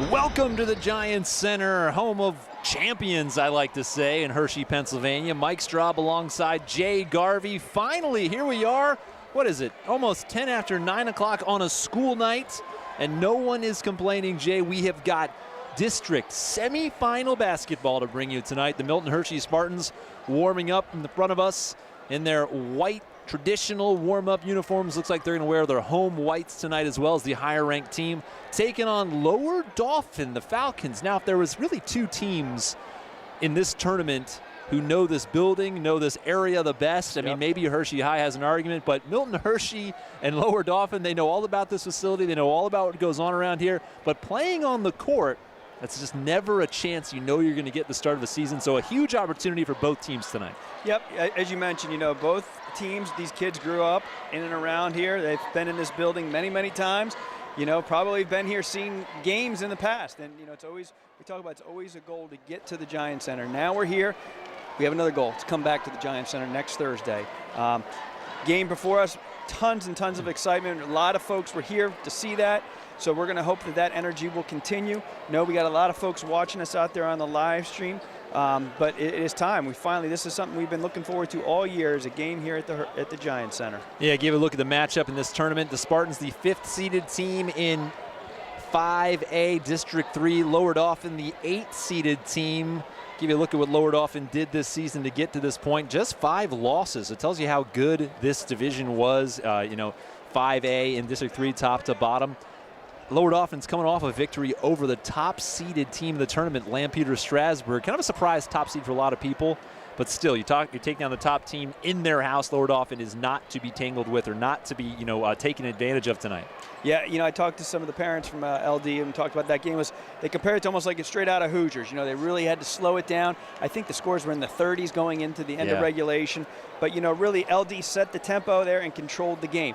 Welcome to the Giants Center, home of champions, I like to say, in Hershey, Pennsylvania. Mike Straub alongside Jay Garvey. Finally, here we are. What is it? Almost 10 after 9 o'clock on a school night, and no one is complaining, Jay. We have got district semifinal basketball to bring you tonight. The Milton Hershey Spartans warming up in the front of us in their white traditional warm-up uniforms. Looks like they're going to wear their home whites tonight as well as the higher-ranked team, taking on Lower Dauphin, the Falcons. Now, if there was really two teams in this tournament who know this building, know this area the best, I mean, maybe Hershey High has an argument, but Milton Hershey and Lower Dauphin, they know all about this facility. They know all about what goes on around here. But playing on the court, that's just never a chance you know you're going to get at the start of the season. So a huge opportunity for both teams tonight. Yep, as you mentioned, both teams, these kids grew up in and around here. They've been in this building many, many times. Probably been here, seen games in the past. And, it's always, we talk about it's always a goal to get to the Giants Center. Now we're here. We have another goal to come back to the Giants Center next Thursday. Game before us, tons and tons of excitement. A lot of folks were here to see that. So we're going to hope that energy will continue. We got a lot of folks watching us out there on the live stream. But it is time. This is something we've been looking forward to all year, is a game here at the Giants Center. Yeah, give a look at the matchup in this tournament. The Spartans, the 5th-seeded team in 5A District 3. Lower Dauphin, the 8th-seeded team. Give you a look at what Lower Dauphin did this season to get to this point. Just 5 losses. It tells you how good this division was. 5A in District 3, top to bottom. Lower Dauphin's coming off a victory over the top-seeded team of the tournament, Lampeter Strasburg. Kind of a surprise top seed for a lot of people, but still, you take down the top team in their house. Lower Dauphin is not to be tangled with or not to be, taken advantage of tonight. Yeah, I talked to some of the parents from LD and talked about that game. They compared it to almost like it's straight out of Hoosiers. They really had to slow it down. I think the scores were in the 30s going into the end of regulation. But, really, LD set the tempo there and controlled the game.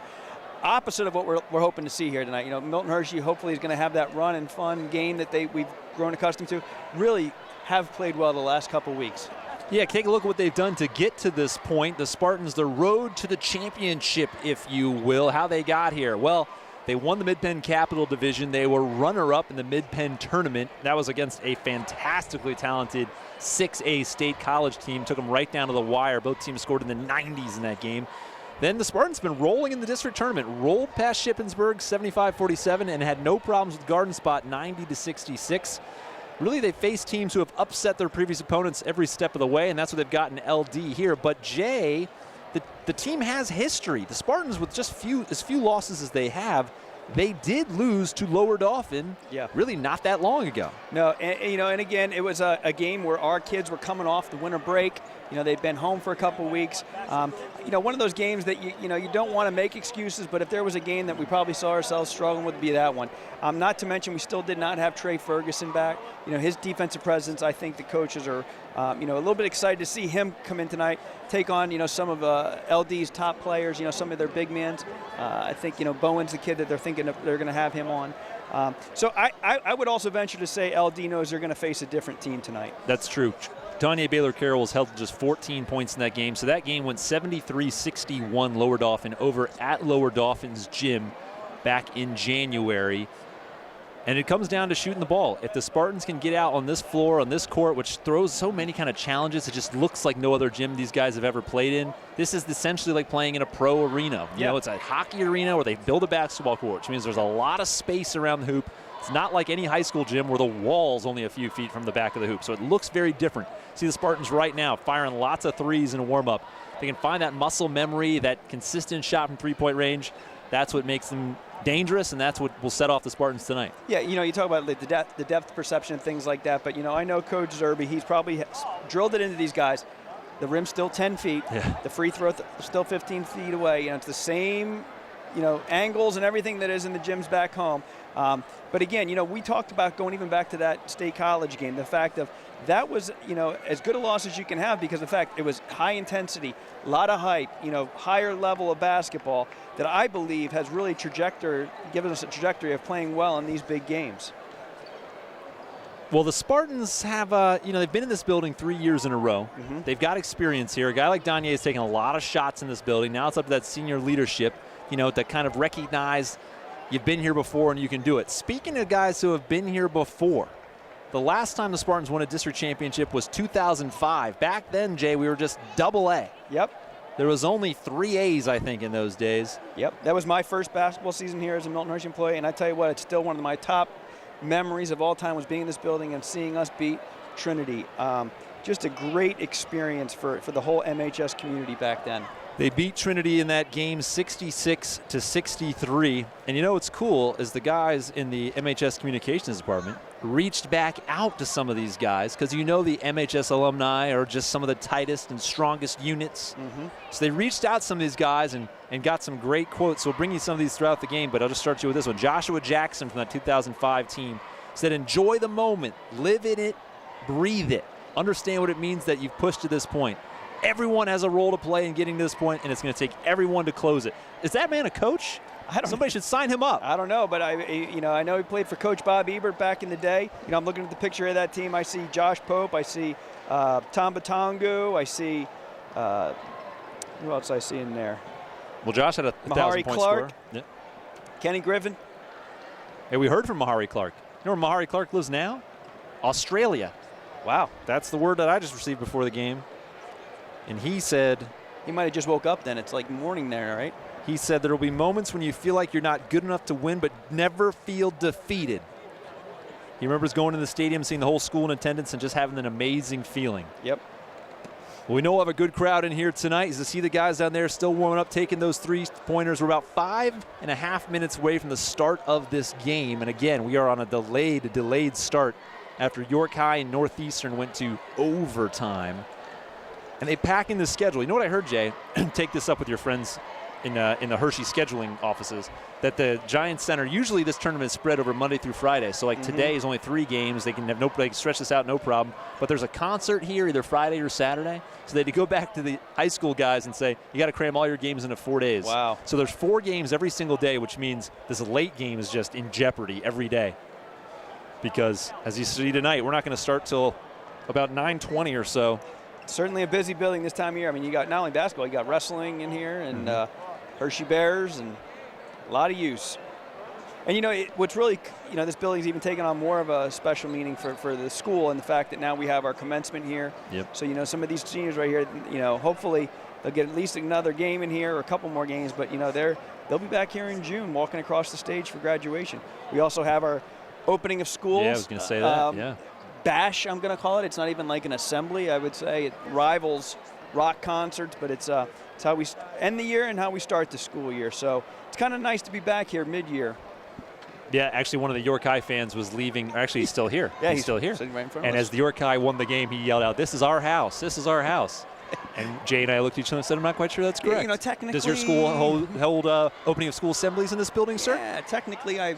Opposite of what we're hoping to see here tonight. Milton Hershey hopefully is going to have that run and fun game that we've grown accustomed to. Really have played well the last couple weeks. Yeah, take a look at what they've done to get to this point. The Spartans, the road to the championship, if you will. How they got here. Well, they won the Mid-Penn Capital Division. They were runner-up in the Mid-Penn tournament. That was against a fantastically talented 6A State College team. Took them right down to the wire. Both teams scored in the 90s in that game. Then the Spartans been rolling in the district tournament, rolled past Shippensburg 75-47 and had no problems with Garden Spot 90-66. Really, they faced teams who have upset their previous opponents every step of the way, and that's what they've got in LD here. But Jay, the team has history. The Spartans, with just as few losses as they have, they did lose to Lower Dauphin really not that long ago. No, and again, it was a game where our kids were coming off the winter break. They'd been home for a couple weeks. One of those games that you don't want to make excuses, but if there was a game that we probably saw ourselves struggling with, it'd be that one. Not to mention we still did not have Trey Ferguson back. His defensive presence, I think the coaches are a little bit excited to see him come in tonight, take on some of LD's top players, some of their big men. I think Bowen's the kid that they're thinking they're going to have him on. So I would also venture to say LD knows they're going to face a different team tonight. That's true. Tanya Baylor-Carroll was held to just 14 points in that game. So that game went 73-61 Lower Dauphin over at Lower Dauphin's gym back in January. And it comes down to shooting the ball. If the Spartans can get out on this floor, on this court, which throws so many kind of challenges, it just looks like no other gym these guys have ever played in. This is essentially like playing in a pro arena. It's a hockey arena where they build a basketball court, which means there's a lot of space around the hoop. It's not like any high school gym where the wall's only a few feet from the back of the hoop. So it looks very different. See the Spartans right now firing lots of threes in a warm-up. They can find that muscle memory, that consistent shot from three-point range. That's what makes them dangerous, and that's what will set off the Spartans tonight. Yeah, you talk about the depth perception, things like that. But, I know Coach Zerby, he's probably drilled it into these guys. The rim's still 10 feet. Yeah. The free throw still 15 feet away. It's the same, angles and everything that is in the gyms back home. But again, we talked about going even back to that State College game, the fact of that was, as good a loss as you can have because of the fact it was high intensity, a lot of hype, higher level of basketball that I believe has really given us a trajectory of playing well in these big games. Well, the Spartans have, they've been in this building 3 years in a row. Mm-hmm. They've got experience here. A guy like Danye is taking a lot of shots in this building. Now it's up to that senior leadership, to kind of recognize you've been here before and you can do it. Speaking of guys who have been here before, the last time the Spartans won a district championship was 2005. Back then, Jay, we were just AA. Yep. There was only 3 A's, I think, in those days. Yep. That was my first basketball season here as a Milton Hershey employee, and I tell you what, it's still one of my top memories of all time was being in this building and seeing us beat Trinity. Just a great experience for the whole MHS community back then. They beat Trinity in that game 66-63. And you know what's cool is the guys in the MHS communications department reached back out to some of these guys because you know the MHS alumni are just some of the tightest and strongest units. So they reached out to some of these guys and got some great quotes. So we'll bring you some of these throughout the game, but I'll just start you with this one. Joshua Jackson from that 2005 team said, "Enjoy the moment, live in it, breathe it. Understand what it means that you've pushed to this point. Everyone has a role to play in getting to this point, and it's going to take everyone to close it." Is that man a coach? Somebody should sign him up. I don't know, but I know he played for Coach Bob Ebert back in the day. I'm looking at the picture of that team. I see Josh Pope. I see Tom Batongu. I see who else I see in there? Well, Josh had a 1,000-point score. Yeah. Kenny Griffin. Hey, we heard from Mahari Clark. You know where Mahari Clark lives now? Australia. Wow. That's the word that I just received before the game. And he said, he might have just woke up then. It's like morning there, right? He said there will be moments when you feel like you're not good enough to win, but never feel defeated. He remembers going to the stadium, seeing the whole school in attendance, and just having an amazing feeling. Yep. Well, we know we'll have a good crowd in here tonight. As to see the guys down there still warming up, taking those 3-pointers. We're about 5.5 minutes away from the start of this game. And again, we are on a delayed start after York High and Northeastern went to overtime. And they pack in the schedule. You know what I heard, Jay? Take this up with your friends in the Hershey scheduling offices, that the Giants Center, usually this tournament is spread over Monday through Friday. So like today is only 3 games. They can stretch this out, no problem. But there's a concert here either Friday or Saturday. So they had to go back to the high school guys and say, you got to cram all your games into 4 days. Wow. So there's 4 games every single day, which means this late game is just in jeopardy every day. Because as you see tonight, we're not going to start till about 9:20 or so. Certainly a busy building this time of year. I mean, you got not only basketball, you got wrestling in here and Hershey Bears and a lot of use. And, what's really, this building's even taken on more of a special meaning for the school and the fact that now we have our commencement here. Yep. So, some of these seniors right here, hopefully they'll get at least another game in here or a couple more games. But, they'll be back here in June walking across the stage for graduation. We also have our opening of schools. Yeah, I was going to say that, yeah. Bash, I'm going to call it. It's not even like an assembly, I would say. It rivals rock concerts, but it's how we end the year and how we start the school year. So it's kind of nice to be back here mid-year. Yeah, actually one of the York High fans was leaving. Actually, he's still here. Yeah, he's still here. Sitting right in front and of us. as the York High won the game, he yelled out, "This is our house. This is our house." And Jay and I looked at each other and said, "I'm not quite sure that's correct." Yeah, technically. Does your school hold opening of school assemblies in this building, sir? Yeah, technically, I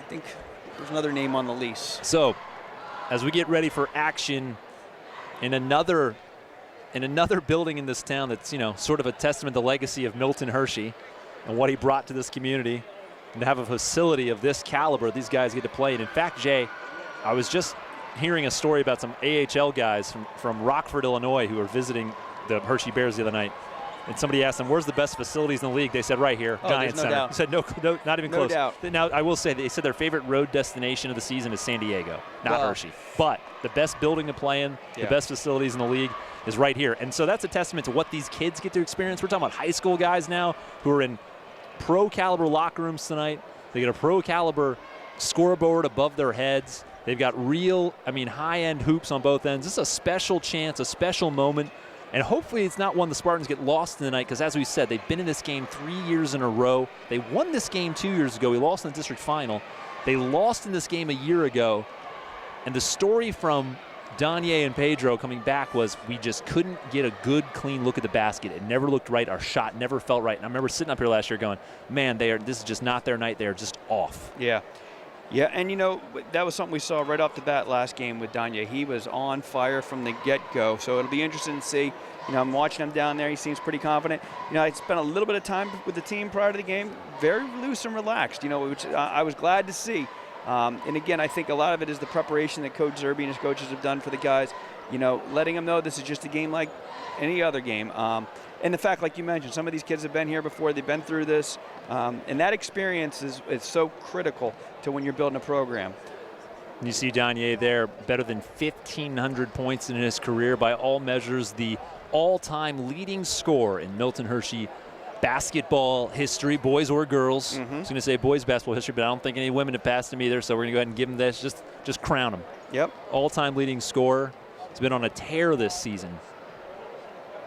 think there's another name on the lease. So, as we get ready for action in another building in this town that's, sort of a testament to the legacy of Milton Hershey and what he brought to this community, and to have a facility of this caliber these guys get to play in. In fact, Jay, I was just hearing a story about some AHL guys from Rockford, Illinois, who were visiting the Hershey Bears the other night. And somebody asked them, "Where's the best facilities in the league?" They said, "Right here, Giants Center." Doubt. He said, "No, not even close." Doubt. Now, I will say they said their favorite road destination of the season is San Diego, not Hershey. But the best building to play in, the best facilities in the league is right here. And so that's a testament to what these kids get to experience. We're talking about high school guys now who are in pro-caliber locker rooms tonight. They get a pro-caliber scoreboard above their heads. They've got real, high-end hoops on both ends. This is a special chance, a special moment. And hopefully it's not one the Spartans get lost in the night, because as we said, they've been in this game 3 years in a row. They won this game 2 years ago. We lost in the district final. They lost in this game a year ago. And the story from Danye and Pedro coming back was we just couldn't get a good, clean look at the basket. It never looked right. Our shot never felt right. And I remember sitting up here last year going, man, this is just not their night. They're just off. Yeah. Yeah, and that was something we saw right off the bat last game with Danye. He was on fire from the get-go, so it'll be interesting to see. I'm watching him down there. He seems pretty confident. I spent a little bit of time with the team prior to the game, very loose and relaxed, which I was glad to see. And again, I think a lot of it is the preparation that Coach Zerby and his coaches have done for the guys, letting them know this is just a game like any other game. And the fact, like you mentioned, some of these kids have been here before. They've been through this. And that experience is so critical to when you're building a program. You see Danye there, better than 1,500 points in his career. By all measures, the all-time leading scorer in Milton Hershey basketball history, boys or girls. I was going to say boys basketball history, but I don't think any women have passed him either, so we're going to go ahead and give him this. Just crown him. Yep. All-time leading scorer. He's been on a tear this season.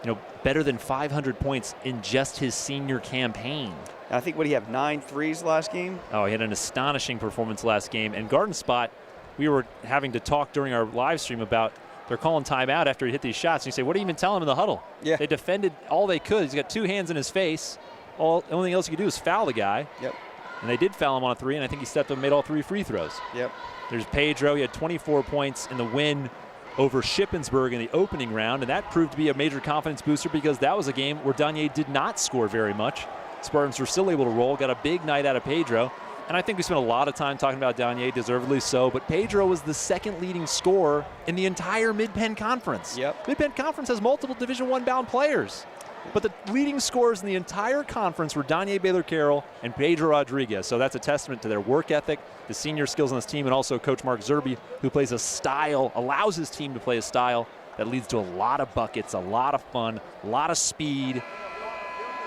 You know, better than 500 points in just his senior campaign. I think, what, he had 9 threes last game? Oh, he had an astonishing performance last game. And Garden Spot, we were having to talk during our live stream about they're calling timeout after he hit these shots. And you say, what do you even tell him in the huddle? Yeah. They defended all they could. He's got 2 hands in his face. The only thing else you could do is foul the guy. Yep. And they did foul him on a 3, and I think he stepped up and made all 3 free throws. Yep. There's Pedro. He had 24 points in the win over Shippensburg in the opening round, and that proved to be a major confidence booster because that was a game where Danye did not score very much. Spartans were still able to roll, got a big night out of Pedro. And I think we spent a lot of time talking about Danye, deservedly so, but Pedro was the second leading scorer in the entire Mid-Penn Conference. Yep. Mid-Penn Conference has multiple Division I bound players. But the leading scorers in the entire conference were Danye Baylor-Carroll and Pedro Rodriguez. So that's a testament to their work ethic, the senior skills on this team, and also Coach Mark Zerbe, who plays a style, allows his team to play a style that leads to a lot of buckets, a lot of fun, a lot of speed.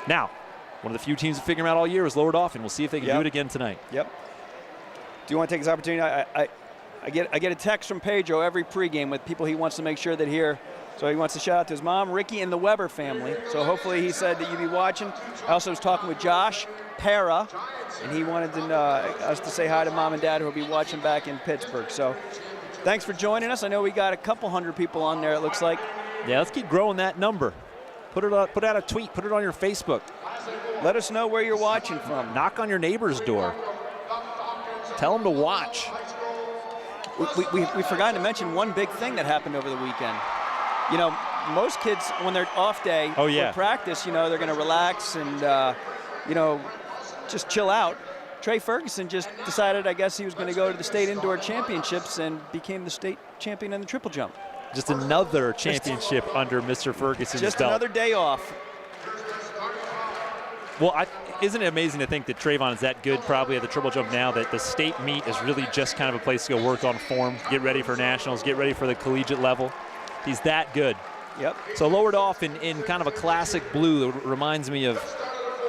Now, one of the few teams to figure him out all year is Lower Dauphin. We'll see if they can do it again tonight. Yep. Do you want to take this opportunity? I get a text from Pedro every pregame with people he wants to make sure that hear. So he wants to shout out to his mom, Ricky, and the Weber family. So hopefully he said that you'd be watching. I also was talking with Josh Para, and he wanted us to say hi to Mom and Dad who will be watching back in Pittsburgh. So thanks for joining us. I know we got a couple hundred people on there, it looks like. Yeah, let's keep growing that number. Put out a tweet. Put it on your Facebook. Let us know where you're watching from. Knock on your neighbor's door. Tell them to watch. We forgot to mention one big thing that happened over the weekend. You know, most kids, when they're off day for practice, you know, they're going to relax and, you know, just chill out. Trey Ferguson just decided, I guess, he was going to go to the state indoor championships and became the state champion in the triple jump. Just another championship under Mr. Ferguson's belt. Just another day off. Well, isn't it amazing to think that Trayvon is that good probably at the triple jump now that the state meet is really just kind of a place to go work on form, get ready for nationals, get ready for the collegiate level. He's that good. Yep. So Lower Dauphin in kind of a classic blue that reminds me of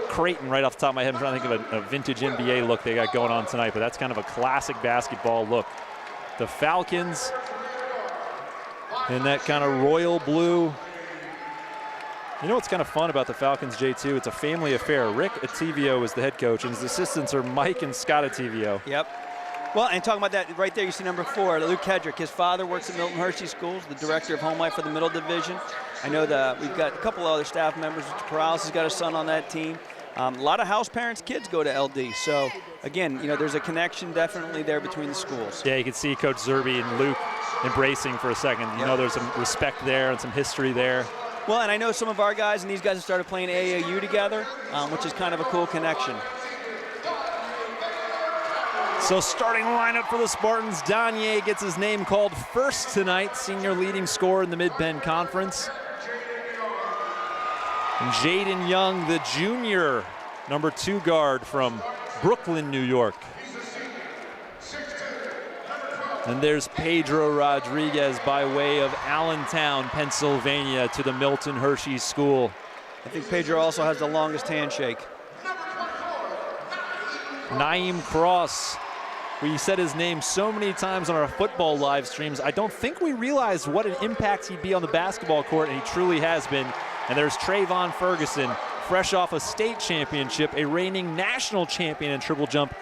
Creighton right off the top of my head. I'm trying to think of a vintage NBA look they got going on tonight, but that's kind of a classic basketball look. The Falcons in that kind of royal blue. You know what's kind of fun about the Falcons, J2? It's a family affair. Rick Ativio is the head coach, and his assistants are Mike and Scott Ativio. Yep. Well, and talking about that, right there you see number 4, Luke Hedrick. His father works at Milton Hershey Schools, the director of home life for the middle division. I know that we've got a couple other staff members. Corrales has got a son on that team. A lot of house parents' kids go to LD. So, again, you know, there's a connection definitely there between the schools. Yeah, you can see Coach Zerbe and Luke embracing for a second. You know, there's some respect there and some history there. Well, and I know some of our guys and these guys have started playing AAU together, which is kind of a cool connection. So starting lineup for the Spartans, Danye gets his name called first tonight, senior leading scorer in the Mid-Penn Conference. And Jaden Young, the junior, number 2 guard from Brooklyn, New York. And there's Pedro Rodriguez by way of Allentown, Pennsylvania, to the Milton Hershey School. I think Pedro also has the longest handshake. Naeem Cross. We said his name so many times on our football live streams. I don't think we realized what an impact he'd be on the basketball court, and he truly has been. And there's Trayvon Ferguson, fresh off a state championship, a reigning national champion in triple jump,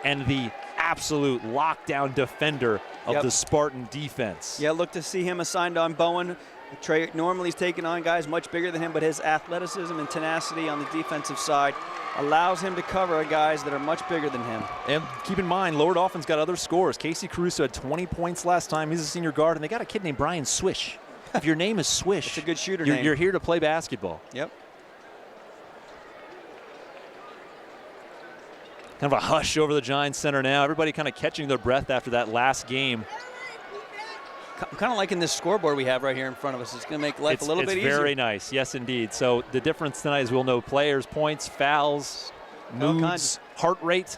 and the absolute lockdown defender of the Spartan defense. Yeah, look to see him assigned on Bowen. Trey normally is taking on guys much bigger than him, but his athleticism and tenacity on the defensive side allows him to cover guys that are much bigger than him. And keep in mind, Lower Dauphin's got other scores. Casey Caruso had 20 points last time. He's a senior guard, and they got a kid named Brian Swish. If your name is Swish, it's a good shooter name. You're here to play basketball. Yep. Kind of a hush over the Giants Center now. Everybody kind of catching their breath after that last game. I'm kind of liking this scoreboard we have right here in front of us. It's going to make life a little bit easier. It's very nice. Yes, indeed. So the difference tonight is we'll know players, points, fouls, moods, heart rate.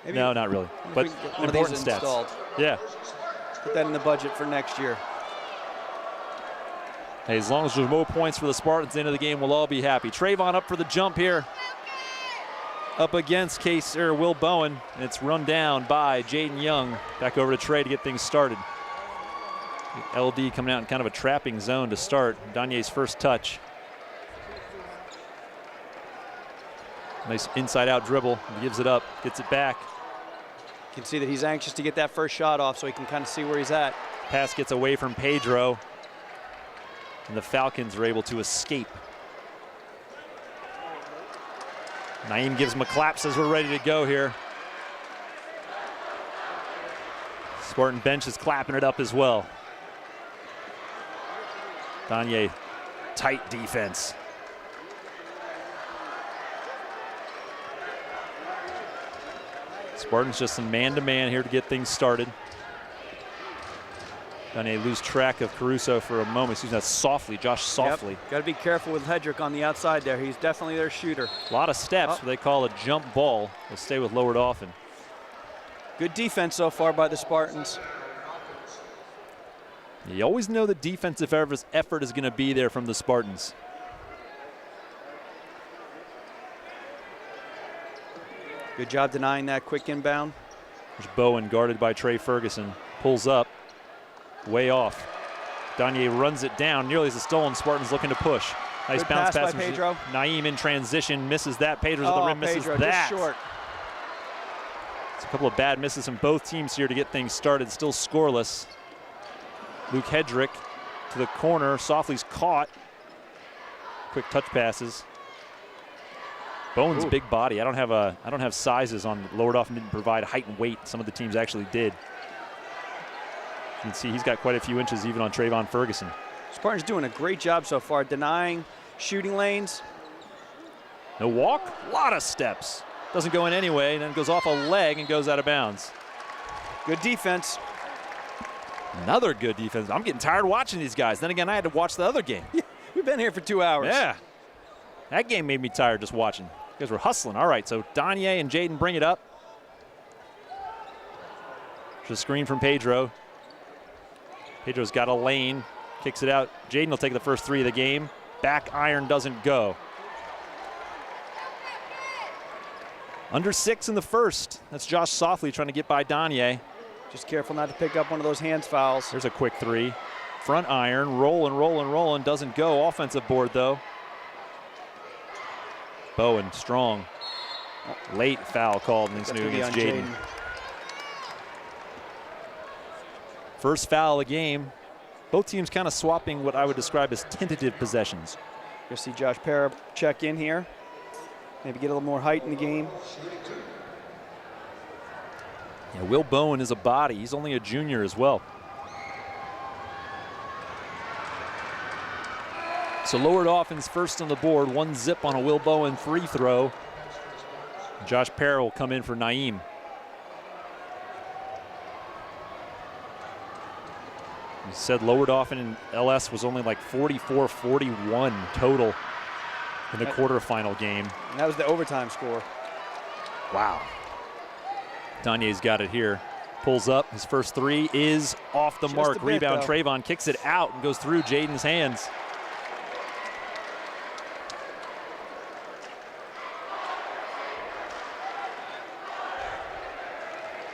Maybe no, not really. But important stats. Installed. Yeah. Put that in the budget for next year. Hey, as long as there's more points for the Spartans at the end of the game, we'll all be happy. Trayvon up for the jump here. Up against Will Bowen. And it's run down by Jaden Young. Back over to Trey to get things started. LD coming out in kind of a trapping zone to start. Danye's first touch. Nice inside-out dribble. He gives it up, gets it back. You can see that he's anxious to get that first shot off so he can kind of see where he's at. Pass gets away from Pedro. And the Falcons are able to escape. Naeem gives him a clap, says we're ready to go here. Spartan bench is clapping it up as well. Danye, tight defense. Spartans just some man-to-man here to get things started. Danye lose track of Caruso for a moment. Excuse me, that's Softly, Josh Softly. Yep. Got to be careful with Hedrick on the outside there. He's definitely their shooter. A lot of steps, what they call a jump ball. They'll stay with Lower Dauphin. Good defense so far by the Spartans. You always know the defensive effort is going to be there from the Spartans. Good job denying that quick inbound. There's Bowen guarded by Trey Ferguson. Pulls up, way off. Danye runs it down, nearly as a stolen. Spartans looking to push. Nice good bounce pass by Pedro. Naeem in transition, misses that. Pedro's at the rim, misses Pedro, that. Just short. It's a couple of bad misses from both teams here to get things started. Still scoreless. Luke Hedrick to the corner. Softly's caught. Quick touch passes. Bowen's big body. I don't have sizes on Lower Dauphin. Didn't provide height and weight. Some of the teams actually did. You can see he's got quite a few inches even on Trayvon Ferguson. Spartans doing a great job so far denying shooting lanes. No walk. A lot of steps. Doesn't go in anyway. Then goes off a leg and goes out of bounds. Good defense. Another good defense. I'm getting tired watching these guys. Then again, I had to watch the other game. We've been here for 2 hours. Yeah. That game made me tired just watching. You guys were hustling. All right, so Danye and Jaden bring it up. There's a screen from Pedro. Pedro's got a lane. Kicks it out. Jaden will take the first three of the game. Back iron doesn't go. Under 6 in the first. That's Josh Softly trying to get by Danye. Just careful not to pick up one of those hands fouls. There's a quick three. Front iron, rolling. Doesn't go. Offensive board, though. Bowen, strong. Late foul called against Jaden. First foul of the game. Both teams kind of swapping what I would describe as tentative possessions. You'll see Josh Parra check in here. Maybe get a little more height in the game. Yeah, Will Bowen is a body. He's only a junior as well. So Lower Dauphin's first on the board. 1 zip on a Will Bowen free throw. Josh Parra will come in for Naeem. He said Lower Dauphin and LS was only like 44-41 total in the quarterfinal game. And that was the overtime score. Wow. Danye's got it here. Pulls up. His first three is off the mark. Rebound. Trayvon kicks it out and goes through Jaden's hands.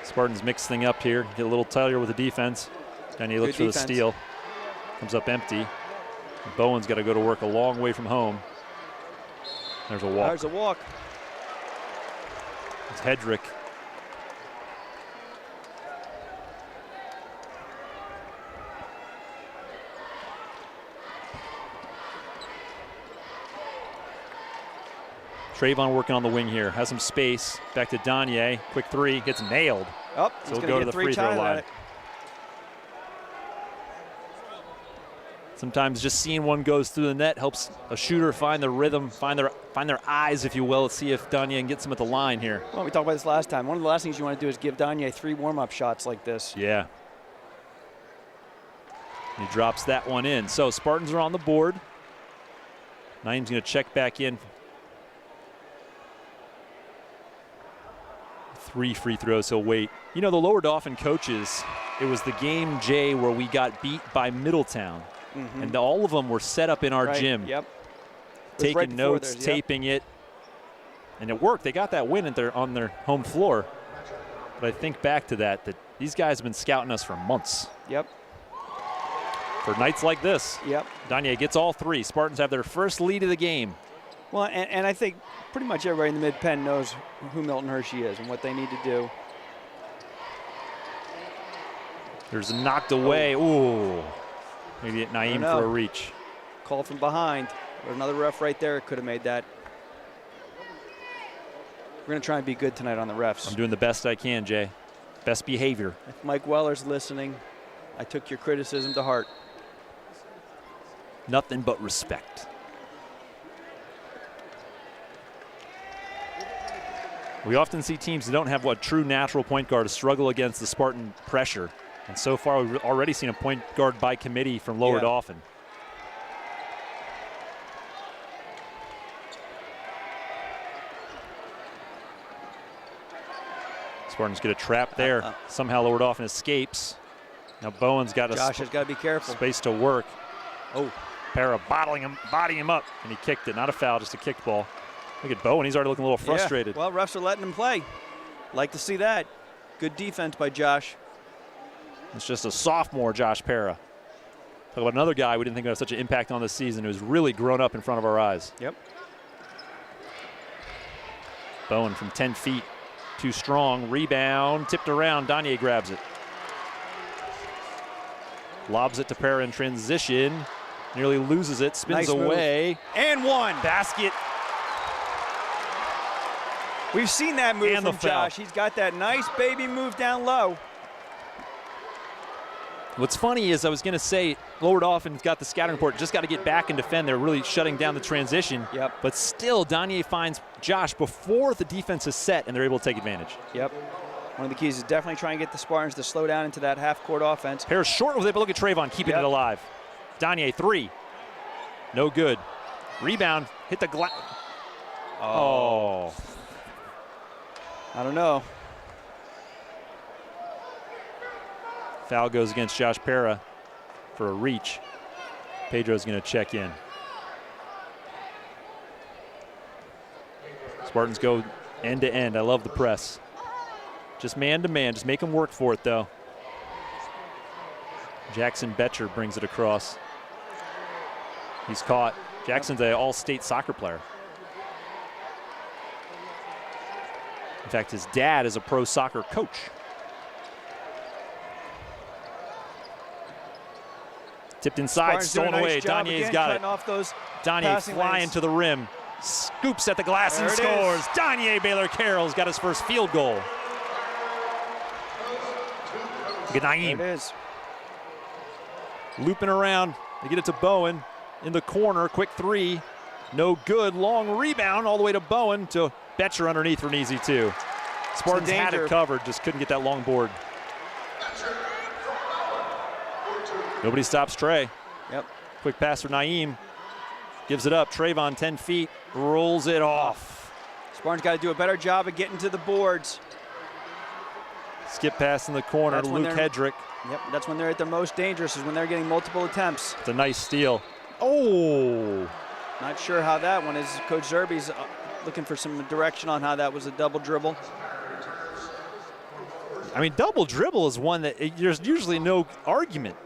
Spartans mix thing up here. Get a little tighter with the defense. Danye looks for the steal. Comes up empty. Bowen's got to go to work a long way from home. There's a walk. There's a walk. It's Hedrick. Trayvon working on the wing here. Has some space. Back to Danye. Quick three. Gets nailed. Oh, so he'll go to the free throw line. Sometimes just seeing one goes through the net helps a shooter find the rhythm, find their eyes, if you will. Let's see if Danye gets them at the line here. Well, we talked about this last time. One of the last things you want to do is give Danye 3 warm-up shots like this. Yeah. He drops that one in. So Spartans are on the board. Naeem's going to check back in. 3 free throws, he'll wait. You know, the Lower Dauphin coaches, it was the game, Jay, where we got beat by Middletown. And all of them were set up in our gym. Yep. Taking right notes, taping it. And it worked. They got that win on their home floor. But I think back to that these guys have been scouting us for months. Yep. For nights like this. Yep. Danye gets all 3. Spartans have their first lead of the game. Well, and I think pretty much everybody in the mid-pen knows who Milton Hershey is and what they need to do. There's a knocked away. Ooh. Maybe at Naeem for a reach. Call from behind. There's another ref right there. Could have made that. We're going to try and be good tonight on the refs. I'm doing the best I can, Jay. Best behavior. If Mike Weller's listening, I took your criticism to heart. Nothing but respect. We often see teams that don't have a true natural point guard struggle against the Spartan pressure. And so far, we've already seen a point guard by committee from Lower Dauphin. Spartans get a trap there. Somehow Lower Dauphin escapes. Now Bowen's got Josh has got to be careful. Space to work. Oh, Para bodying him up, and he kicked it. Not a foul, just a kicked ball. Look at Bowen. He's already looking a little frustrated. Yeah. Well, refs are letting him play. Like to see that. Good defense by Josh. It's just a sophomore, Josh Para. Talk about another guy we didn't think would have such an impact on this season who's really grown up in front of our eyes. Yep. Bowen from 10 feet. Too strong. Rebound. Tipped around. Danye grabs it. Lobs it to Para in transition. Nearly loses it. Spins away. And one. Basket. We've seen that move from Josh. He's got that nice baby move down low. What's funny is I was going to say Lower Dauphin's got the scouting report, just got to get back and defend. They're really shutting down the transition. Yep. But still, Danye finds Josh before the defense is set, and they're able to take advantage. Yep. One of the keys is definitely trying to get the Spartans to slow down into that half-court offense. Para's short with it, but look at Trayvon keeping it alive. Danye, 3. No good. Rebound, hit the glass. Oh. I don't know. Foul goes against Josh Para for a reach. Pedro's going to check in. Spartans go end to end. I love the press. Just man to man. Just make them work for it, though. Jackson Betcher brings it across. He's caught. Jackson's an all-state soccer player. In fact, his dad is a pro soccer coach. Tipped inside, stolen away. Danye's got it. Danye flying to the rim. Scoops at the glass and scores. Danye Baylor-Carroll's got his first field goal. Look at Naeem. There it is. Looping around. They get it to Bowen in the corner. Quick 3. No good. Long rebound all the way to Bowen to Betcher underneath for an easy 2. Spartans had it covered, just couldn't get that long board. Nobody stops Trey. Yep. Quick pass for Naeem. Gives it up. Trayvon 10 feet. Rolls it off. Spartans got to do a better job of getting to the boards. Skip pass in the corner to Luke Hedrick. Yep, that's when they're at their most dangerous, is when they're getting multiple attempts. It's a nice steal. Oh! Not sure how that one is. Coach Zerby's looking for some direction on how that was a double dribble. I mean, double dribble is one that there's usually no argument.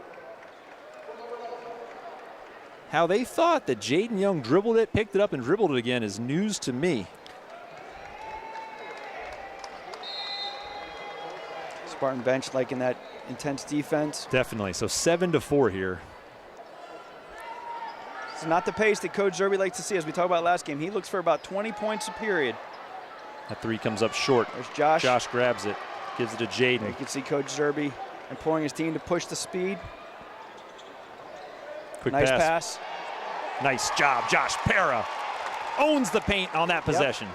How they thought that Jaden Young dribbled it, picked it up, and dribbled it again is news to me. Spartan bench liking that intense defense. Definitely. So 7-4 here. It's not the pace that Coach Zerby likes to see. As we talked about last game, he looks for about 20 points a period. That 3 comes up short. There's Josh. Josh grabs it, gives it to Jaden. You can see Coach Zerby imploring his team to push the speed. Quick nice pass. Nice job. Josh Para owns the paint on that possession.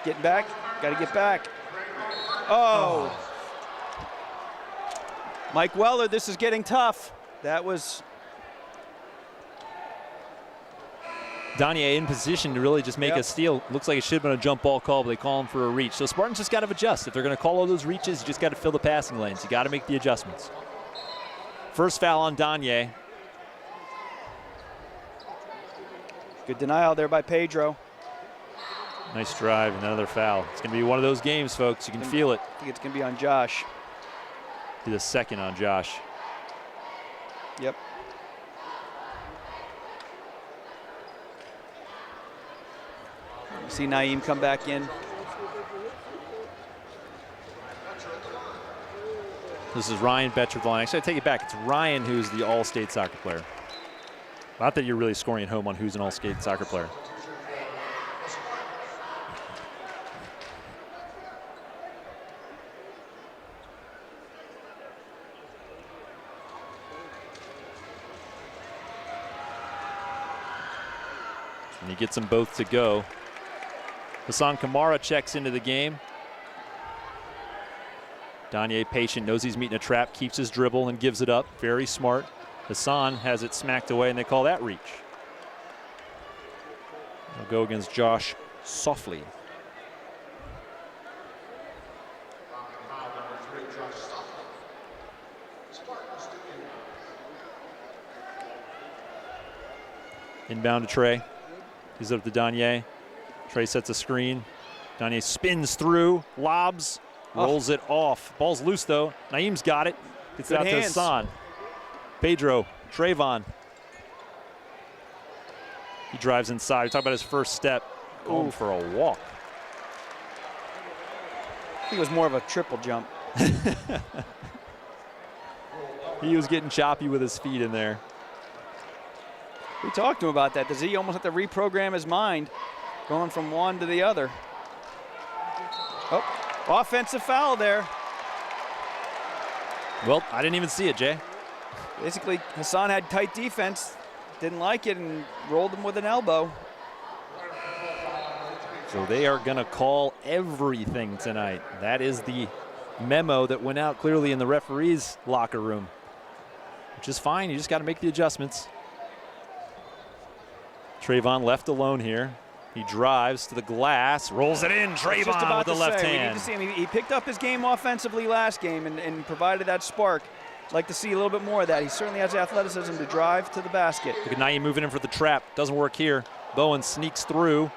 Getting back. Got to get back. Oh. Mike Weller, this is getting tough. That was Danye in position to really just make a steal. Looks like it should have been a jump ball call, but they call him for a reach. So Spartans just got to adjust. If they're going to call all those reaches, you just got to fill the passing lanes. You got to make the adjustments. First foul on Danye. good denial there by Pedro. Nice drive and another foul. It's going to be one of those games, folks. You can feel it. I think it's going to be on Josh. Be the second on Josh. Yep. See Naeem come back in. This is Ryan Betcher with the line. Actually, I take it back. It's Ryan who's the all-state soccer player. Not that you're really scoring at home on who's an all-state soccer player. And he gets them both to go. Hassan Kamara checks into the game. Danye patient, knows he's meeting a trap, keeps his dribble and gives it up. Very smart. Hassan has it smacked away, and they call that reach. They'll go against Josh softly. Inbound to Trey. He's up to Danye. Trey sets a screen. Danye spins through, lobs, rolls it off. Ball's loose though. Naeem's got it. Gets it out to Hassan. Pedro, Trayvon. He drives inside. We talk about his first step. Going for a walk. I think it was more of a triple jump. He was getting choppy with his feet in there. We talked to him about that. Does he almost have to reprogram his mind going from one to the other? Oh, offensive foul there. Well, I didn't even see it, Jay. Basically, Hassan had tight defense, didn't like it, and rolled him with an elbow. So they are going to call everything tonight. That is the memo that went out clearly in the referee's locker room, which is fine. You just got to make the adjustments. Trayvon left alone here. He drives to the glass, rolls it in. Trayvon with the left hand. We need to see him. He picked up his game offensively last game and provided that spark. I'd like to see a little bit more of that. He certainly has the athleticism to drive to the basket. Look at Naeem moving in for the trap. Doesn't work here. Bowen sneaks through.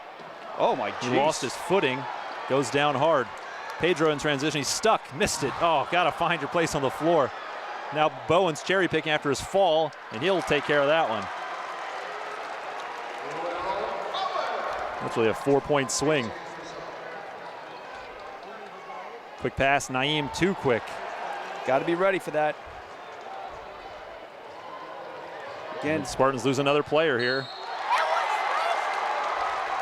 Oh, my geez. He lost his footing. Goes down hard. Pedro in transition. He's stuck. Missed it. Oh, got to find your place on the floor. Now Bowen's cherry picking after his fall, and he'll take care of that one. That's really a 4-point swing. Quick pass, Naeem too quick. Got to be ready for that. Again, and Spartans lose another player here.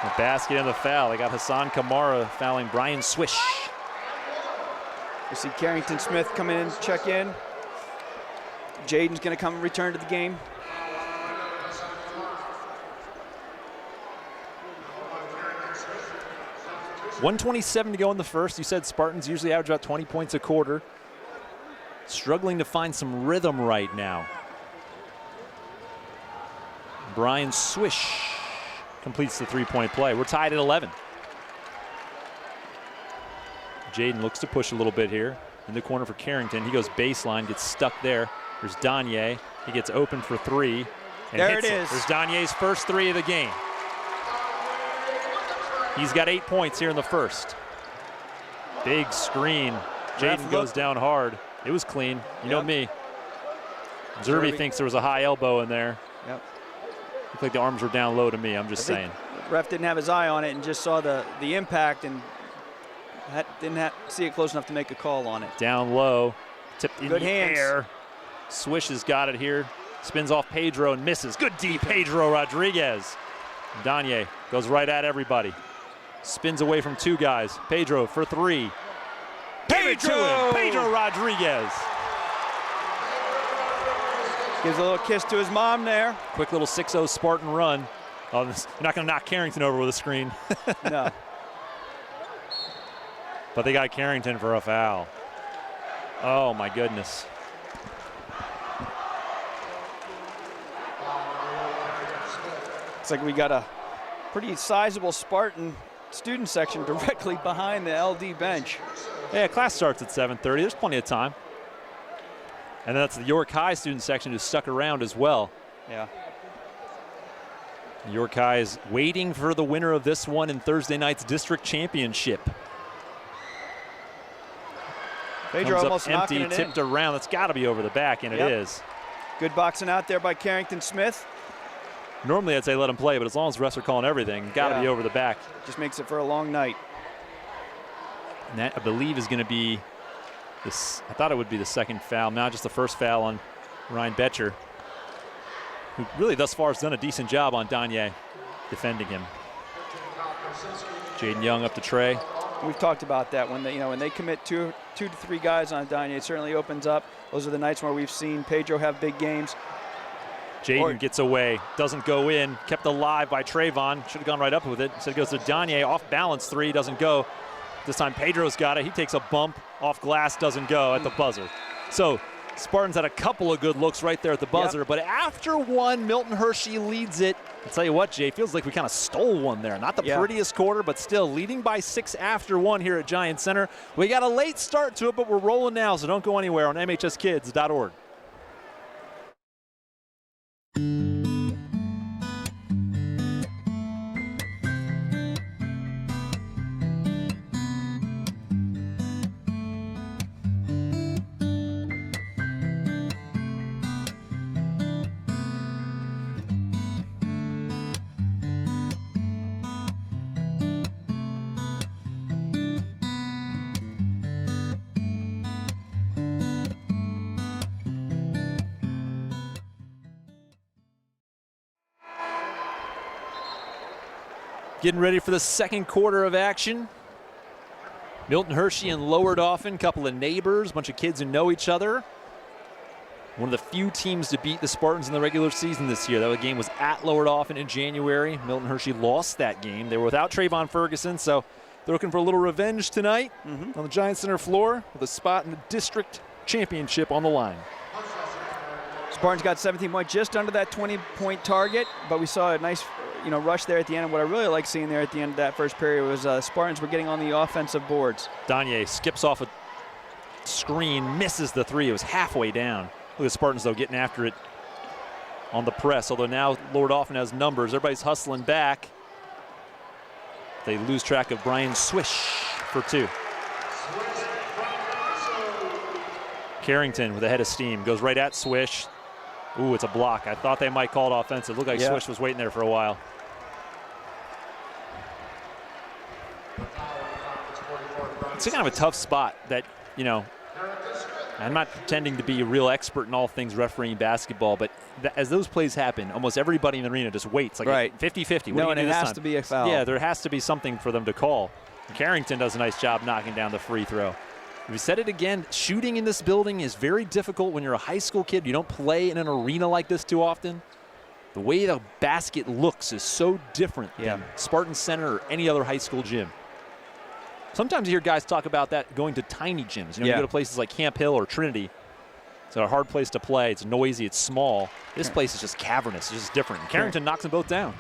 The basket and the foul. They got Hassan Kamara fouling Brian Swish. We see Carrington Smith come in, check in. Jaden's going to come and return to the game. .127 to go in the first. You said Spartans usually average about 20 points a quarter. Struggling to find some rhythm right now. Brian Swish completes the three-point play. We're tied at 11. Jaden looks to push a little bit here. In the corner for Carrington. He goes baseline, gets stuck there. There's Danye. He gets open for three. And there hits it is. There's Danye's first three of the game. He's got 8 points here in the first. Big screen. Jaden goes down hard. It was clean. You know me. Zerby thinks there was a high elbow in there. Yep. Looked like the arms were down low to me. I'm just saying. The ref didn't have his eye on it and just saw the impact and didn't see it close enough to make a call on it. Down low. Tipped in Good the hands. air. Swish has got it here. Spins off Pedro and misses. Good D, Pedro Rodriguez. Danye goes right at everybody. Spins away from two guys. Pedro for three. Pedro! Pedro Rodriguez. Gives a little kiss to his mom there. Quick little 6-0 Spartan run. Oh, you're not going to knock Carrington over with a screen. No. But they got Carrington for a foul. Oh, my goodness. Looks like we got a pretty sizable Spartan student section directly behind the LD bench. Yeah, class starts at 7:30. There's plenty of time. And that's the York High student section who stuck around as well. Yeah. York High is waiting for the winner of this one in Thursday night's district championship. Pedro Comes almost up empty, knocking it tipped around. That's got to be over the back, and Yep. it is. Good boxing out there by Carrington Smith. Normally I'd say let him play, but as long as the refs are calling everything, got to be over the back. Just makes it for a long night. And that, I believe, is going to be this. I thought it would be the second foul, not just the first foul on Ryan Betcher, who really thus far has done a decent job on Danye defending him. Jaden Young up to Trey. We've talked about that when they commit two to three guys on Danye, it certainly opens up. Those are the nights where we've seen Pedro have big games. Jaden gets away, doesn't go in, kept alive by Trayvon. Should have gone right up with it. Instead it goes to Danye, off balance three, doesn't go. This time Pedro's got it. He takes a bump off glass, doesn't go at the buzzer. So Spartans had a couple of good looks right there at the buzzer, but after one, Milton Hershey leads it. I'll tell you what, Jay, feels like we kind of stole one there. Not the prettiest quarter, but still leading by 6 after one here at Giant Center. We got a late start to it, but we're rolling now, so don't go anywhere on MHSkids.org. Getting ready for the second quarter of action. Milton Hershey and Lower Dauphin, couple of neighbors, bunch of kids who know each other. One of the few teams to beat the Spartans in the regular season this year. That game was at Lower Dauphin in January. Milton Hershey lost that game. They were without Trayvon Ferguson, so they're looking for a little revenge tonight on the Giant Center floor with a spot in the district championship on the line. Spartans got 17 points, just under that 20-point target, but we saw a nice rush there at the end. And what I really like seeing there at the end of that first period was Spartans were getting on the offensive boards. Danye skips off a screen, misses the three. It was halfway down. Look at the Spartans, though, getting after it on the press, although now Lower Dauphin has numbers. Everybody's hustling back. They lose track of Brian Swish for two. Carrington with a head of steam goes right at Swish. Ooh, it's a block. I thought they might call it offensive. Looked like Swish was waiting there for a while. It's kind of a tough spot that, I'm not pretending to be a real expert in all things refereeing basketball, but as those plays happen, almost everybody in the arena just waits. Like 50-50. No, and it has to be a foul. Yeah, there has to be something for them to call. And Carrington does a nice job knocking down the free throw. We said it again, shooting in this building is very difficult when you're a high school kid. You don't play in an arena like this too often. The way the basket looks is so different than Spartan Center or any other high school gym. Sometimes you hear guys talk about that going to tiny gyms. You go to places like Camp Hill or Trinity. It's a hard place to play. It's noisy. It's small. This place is just cavernous. It's just different. And Carrington knocks them both down.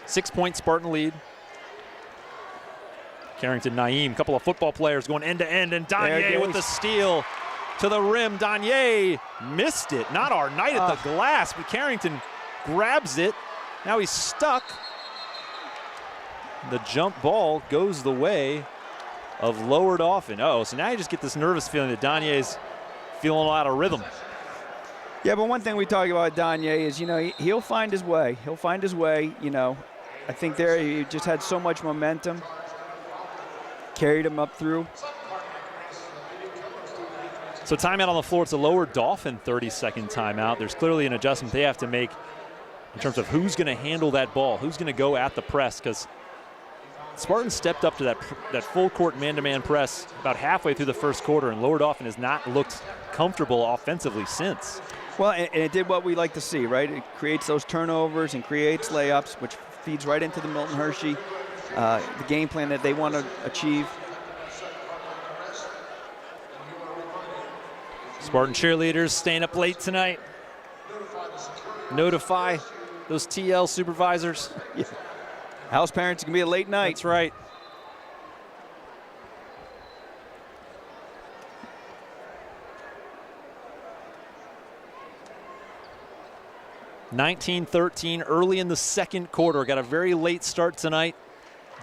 6-point Spartan lead. Carrington, Naeem, couple of football players going end to end, and Danye with the steal to the rim. Danye missed it. Not our night at the glass, but Carrington grabs it. Now he's stuck. The jump ball goes the way of Lower Dauphin. So now you just get this nervous feeling that Danye's feeling out of rhythm. Yeah, but one thing we talk about Danye is, he'll find his way. He'll find his way, I think there he just had so much momentum. Carried him up through. So timeout on the floor. It's a Lower Dauphin 30-second timeout. There's clearly an adjustment they have to make in terms of who's going to handle that ball, who's going to go at the press, because Spartans stepped up to that full court man-to-man press about halfway through the first quarter, and Lower Dauphin has not looked comfortable offensively since. Well, and it did what we like to see, right? It creates those turnovers and creates layups, which feeds right into the Milton Hershey the game plan that they want to achieve. Spartan cheerleaders staying up late tonight. notify those TL supervisors. Yeah. House parents, it can be a late night. That's right. (19-13) early in the second quarter. Got a very late start tonight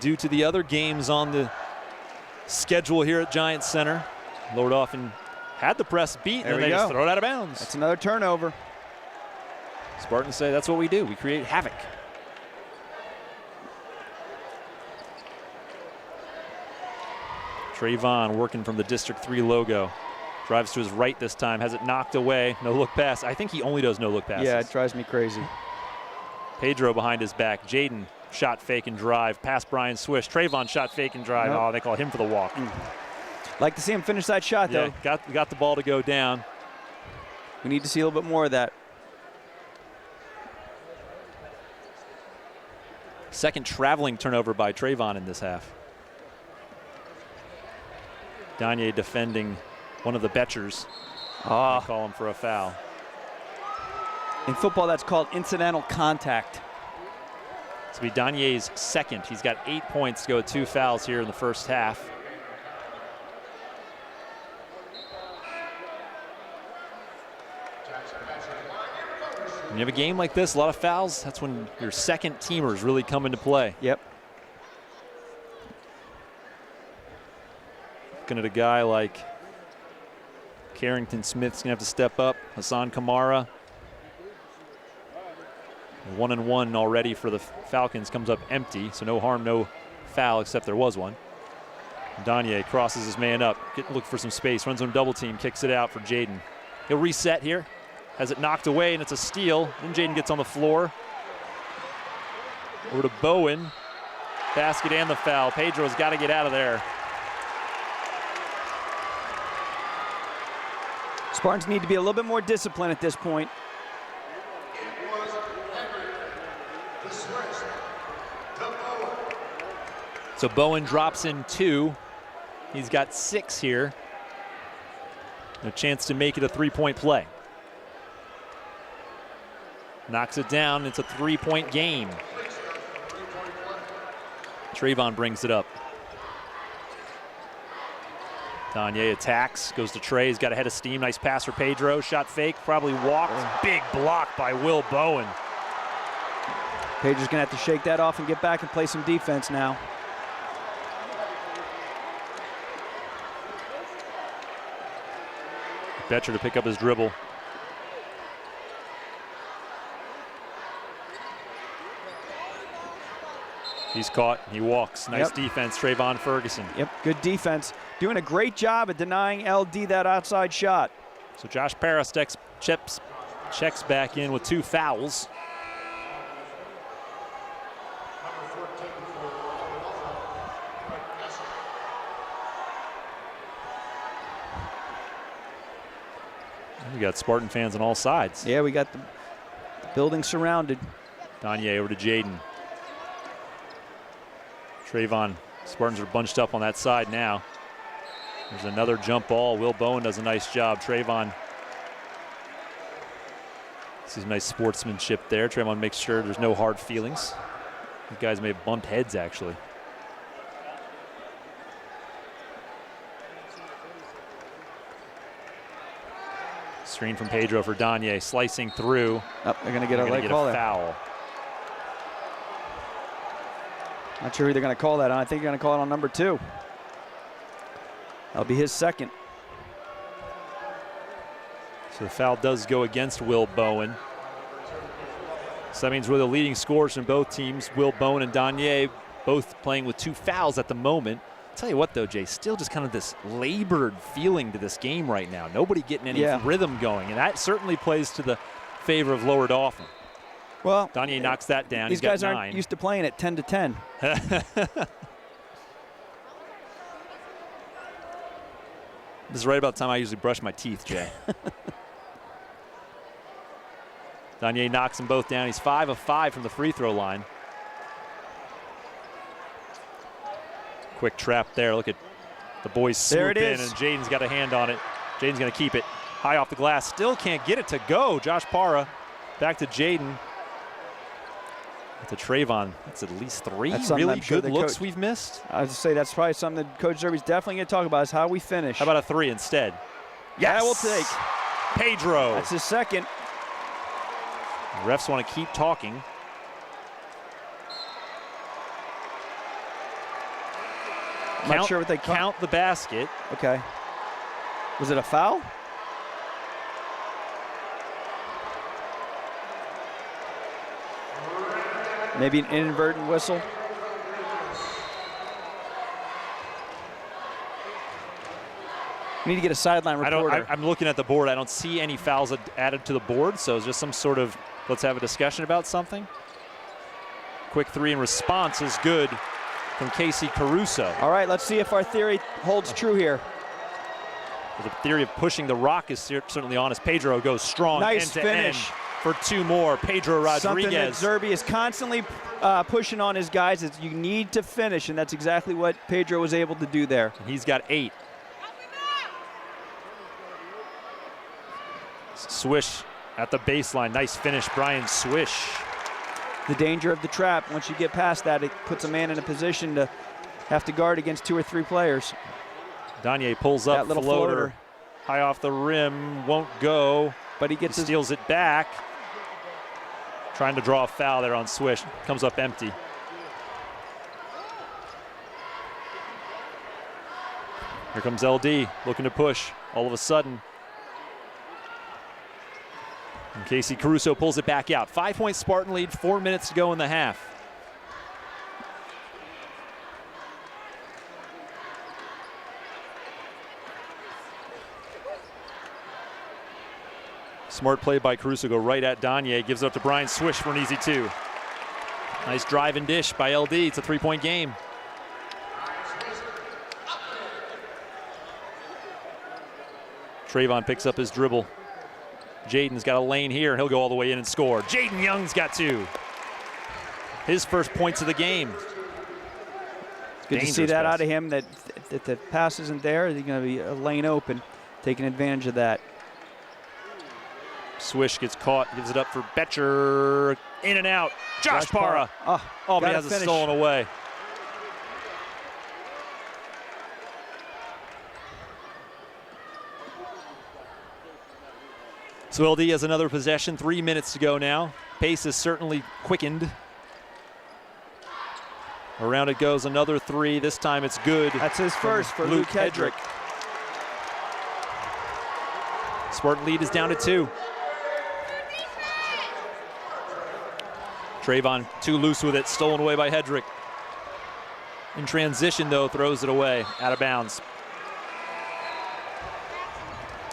due to the other games on the schedule here at Giants Center. Lower Dauphin had the press beat, and they just throw it out of bounds. That's another turnover. Spartans say that's what we do. We create havoc. Trayvon working from the District 3 logo. Drives to his right this time, has it knocked away. No look pass. I think he only does no look passes. Yeah, it drives me crazy. Pedro behind his back. Jaden shot, fake, and drive. Past Brian Swish. Trayvon shot, fake, and drive. Nope. Oh, they call him for the walk. Like to see him finish that shot, though. Yeah, got the ball to go down. We need to see a little bit more of that. Second traveling turnover by Trayvon in this half. Danye defending one of the Betchers. They call him for a foul. In football, that's called incidental contact. This will be Danye's second. He's got 8 points to go with 2 fouls here in the first half. When you have a game like this, a lot of fouls, that's when your second teamers really come into play. Yep. Looking at a guy like Carrington Smith's gonna have to step up. Hassan Kamara. 1-1 already for the Falcons, comes up empty, so no harm, no foul, except there was one. Danye crosses his man up, look for some space, runs on double team, kicks it out for Jaden. He'll reset here, has it knocked away, and it's a steal. Then Jaden gets on the floor. Over to Bowen. Basket and the foul. Pedro's got to get out of there. Spartans need to be a little bit more disciplined at this point. So Bowen drops in 2. He's got 6 here. A chance to make it a 3-point play. Knocks it down. It's a 3-point game. Trayvon brings it up. Danye attacks, goes to Trey. He's got a head of steam. Nice pass for Pedro. Shot fake, probably walked. Big block by Will Bowen. Pedro's going to have to shake that off and get back and play some defense now. Betcher to pick up his dribble. He's caught, he walks. Nice defense, Trayvon Ferguson. Yep, good defense. Doing a great job at denying LD that outside shot. So Josh Paris checks back in with 2 fouls. We got Spartan fans on all sides. Yeah, we got the building surrounded. Danye over to Jaden. Trayvon, Spartans are bunched up on that side now. There's another jump ball. Will Bowen does a nice job. Trayvon sees nice sportsmanship there. Trayvon makes sure there's no hard feelings. These guys may have bumped heads, actually. Screen from Pedro for Danye, slicing through. Oh, they're going to get a late call there. Foul. Not sure who they're going to call that on. I think they're going to call it on number 2. That'll be his second. So the foul does go against Will Bowen. So that means we're the leading scorers from both teams. Will Bowen and Danye both playing with 2 fouls at the moment. I'll tell you what, though, Jay, still just kind of this labored feeling to this game right now. Nobody getting any rhythm going, and that certainly plays to the favor of Lower Dauphin. Well, Danye knocks that down. These guys aren't used to playing at 10-10. This is right about the time I usually brush my teeth, Jay. Danye knocks them both down. He's 5 of 5 from the free throw line. Quick trap there. Look at the boys swoop in, and Jaden's got a hand on it. Jaden's going to keep it high off the glass. Still can't get it to go. Josh Parra Back to Jaden. To Trayvon. That's at least 3 really sure good looks we've missed. I was to say that's probably something that Coach Zerby's definitely going to talk about is how we finish. How about a 3 instead? Yes. That will take. Pedro. That's his second. Refs want to keep talking. Not sure what they count the basket. Okay. Was it a foul? Maybe an inadvertent whistle. We need to get a sideline reporter. I'm looking at the board. I don't see any fouls added to the board, so it's just some sort of let's have a discussion about something. Quick 3 in response is good from Casey Caruso. All right, let's see if our theory holds true here. The theory of pushing the rock is certainly on as Pedro goes strong. Nice finish. For 2 more. Pedro Rodriguez. Something that Zerby is constantly pushing on his guys is you need to finish, and that's exactly what Pedro was able to do there. And he's got 8. Swish at the baseline. Nice finish, Brian Swish. The danger of the trap. Once you get past that, it puts a man in a position to have to guard against 2 or 3 players. Danye pulls up, that little floater. High off the rim, won't go. But he steals it back. Trying to draw a foul there on Swish. Comes up empty. Here comes LD, looking to push. All of a sudden. And Casey Caruso pulls it back out. 5-point Spartan lead, 4 minutes to go in the half. Smart play by Caruso, go right at Danye, gives it up to Brian Swish for an easy 2. Nice drive and dish by LD, it's a 3-point game. Trayvon picks up his dribble. Jaden's got a lane here, and he'll go all the way in and score. Jaden Young's got 2. His first points of the game. It's good to see that out of him, that if the pass isn't there, there's going to be a lane open, taking advantage of that. Swish gets caught, gives it up for Betcher. In and out. Josh Parra. Oh, but he has it stolen away. So LD has another possession. 3 minutes to go now. Pace is certainly quickened. Around it goes, another 3. This time it's good. That's his first for Luke Hedrick. Spartan lead is down to 2. Trayvon too loose with it, stolen away by Hedrick. In transition, though, throws it away, out of bounds.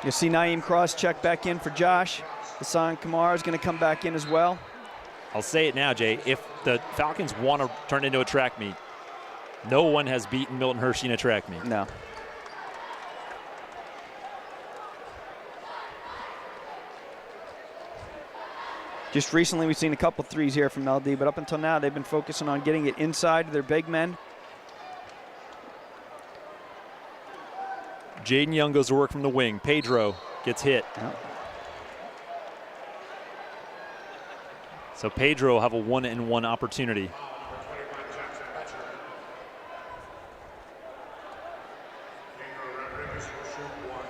You see Naeem Cross check back in for Josh. Hassan Kamara is going to come back in as well. I'll say it now, Jay. If the Falcons want to turn into a track meet, no one has beaten Milton Hershey in a track meet. No. Just recently we've seen a couple 3s here from LD, but up until now they've been focusing on getting it inside their big men. Jaden Young goes to work from the wing. Pedro gets hit. Yep. So Pedro will have a 1-and-1 opportunity.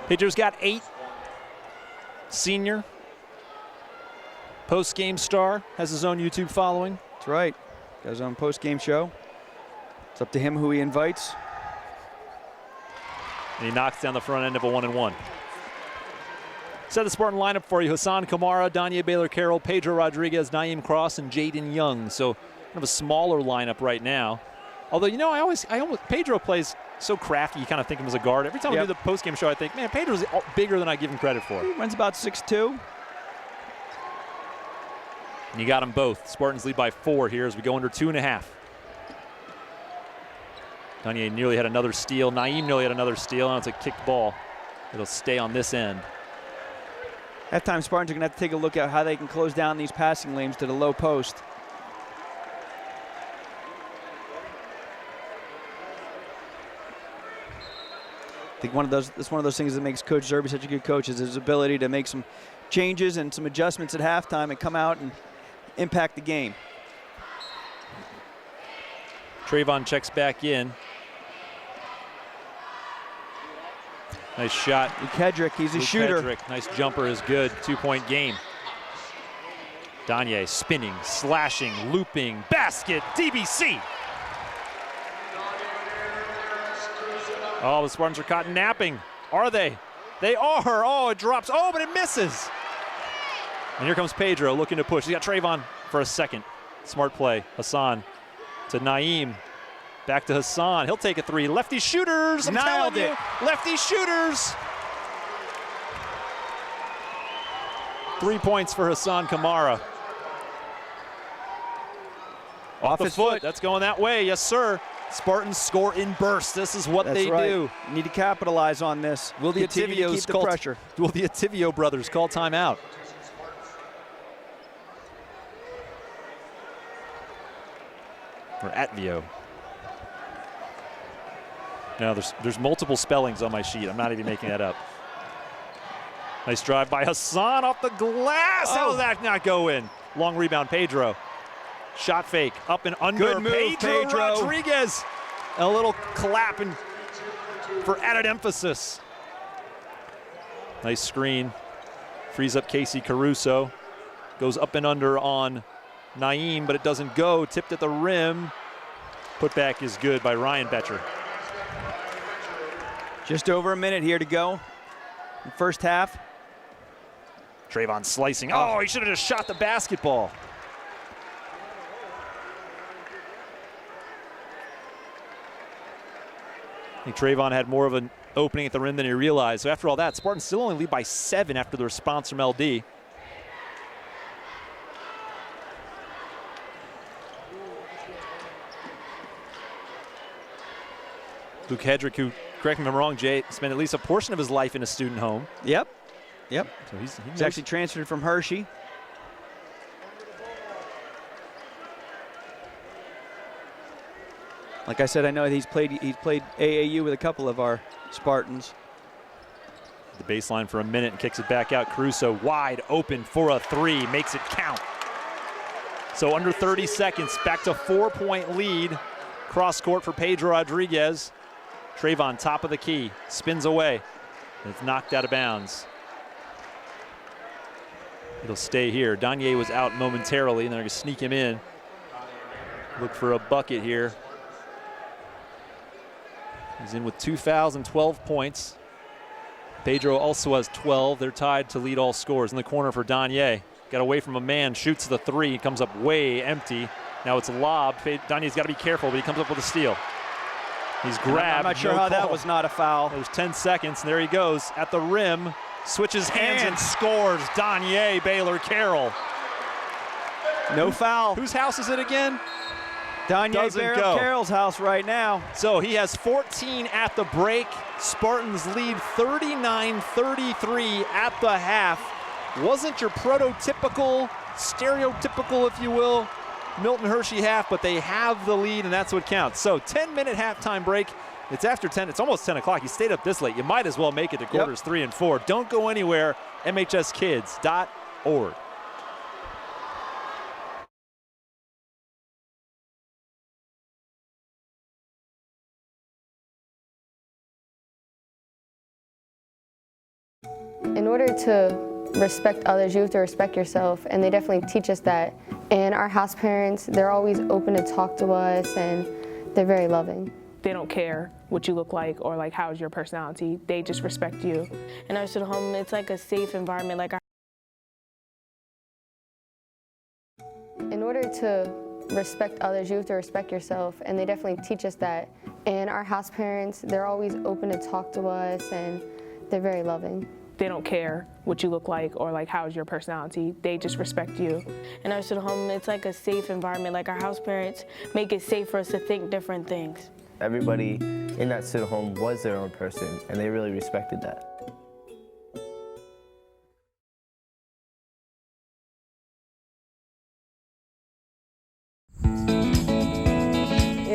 Pedro's got 8. Senior. Post-game star. Has his own YouTube following. That's right. Got his own post-game show. It's up to him who he invites. And he knocks down the front end of a 1-and-1. Set the Spartan lineup for you. Hassan Kamara, Danye Baylor-Carroll, Pedro Rodriguez, Naeem Cross, and Jaden Young. So kind of a smaller lineup right now. Although, you know, I almost Pedro plays so crafty, you kind of think of him as a guard. Every time I do the post-game show, I think, man, Pedro's bigger than I give him credit for. He runs about 6'2". And you got them both. Spartans lead by 4 here as we go under 2.5. Danye nearly had another steal. Naeem nearly had another steal. Now it's a kicked ball. It'll stay on this end. Halftime Spartans are going to have to take a look at how they can close down these passing lanes to the low post. I think it's one of those things that makes Coach Zerby such a good coach is his ability to make some changes and some adjustments at halftime and come out and impact the game. Trayvon checks back in. Nice shot. Kedrick, he's a shooter. Kedrick, nice jumper is good. 2-point game. Danye spinning, slashing, looping, basket, DBC. Oh, the Spartans are caught napping. Are they? They are. Oh, it drops. Oh, but it misses. And here comes Pedro looking to push. He's got Trayvon for a second. Smart play. Hassan to Naeem. Back to Hassan. He'll take a three. Lefty shooters. I'm telling you. Lefty shooters. 3 points for Hassan Kamara. Off the foot. That's going that way. Yes, sir. Spartans score in bursts. This is what they do. You need to capitalize on this. Will the Ativio brothers call timeout? Or Atvio. No, there's multiple spellings on my sheet. I'm not even making that up. Nice drive by Hassan off the glass. How did that not go in? Long rebound, Pedro. Shot fake, up and under. Good move, Pedro. Rodriguez. A little clapping for added emphasis. Nice screen. Frees up Casey Caruso. Goes up and under on Naeem, but it doesn't go. Tipped at the rim. Putback is good by Ryan Betcher. Just over a minute here to go in the first half. Trayvon slicing. Oh, he should have just shot the basketball. I think Trayvon had more of an opening at the rim than he realized. So after all that, Spartans still only lead by 7 after the response from LD. Luke Hedrick, who, correct me if I'm wrong, Jay, spent at least a portion of his life in a student home. Yep. So he's actually transferred from Hershey. Like I said, I know he's played AAU with a couple of our Spartans. The baseline for a minute and kicks it back out. Caruso wide open for a three, makes it count. So under 30 seconds, back to 4-point lead. Cross court for Pedro Rodriguez. Trayvon, top of the key, spins away. It's knocked out of bounds. It'll stay here. Danye was out momentarily, and they're going to sneak him in. Look for a bucket here. He's in with 2 fouls and 12 points. Pedro also has 12. They're tied to lead all scorers. In the corner for Danye. Got away from a man, shoots the three, comes up way empty. Now it's lobbed. Danye's got to be careful, but he comes up with a steal. He's grabbed. I'm not sure how that was not a foul. There's 10 seconds, and there he goes at the rim. Switches hands and scores. Danye Baylor Carroll. No foul. Whose house is it again? Danye Baylor Carroll's house right now. So he has 14 at the break. Spartans lead 39-33 at the half. Wasn't your prototypical, stereotypical, if you will, Milton Hershey half, but they have the lead, and that's what counts. So 10-minute halftime break. It's after 10. It's almost 10 o'clock. You stayed up this late. You might as well make it to quarters 3 and 4. Don't go anywhere. MHSkids.org. In order to respect others, you have to respect yourself, and they definitely teach us that. And our house parents, they're always open to talk to us, and they're very loving. They don't care what you look like or like how's your personality. They just respect you. In our student home, it's like a safe environment. In order to respect others, you have to respect yourself, and they definitely teach us that. And our house parents, they're always open to talk to us, and they're very loving. They don't care what you look like or like how's your personality. They just respect you. In our student home, it's like a safe environment. Like our house parents make it safe for us to think different things. Everybody in that student home was their own person, and they really respected that.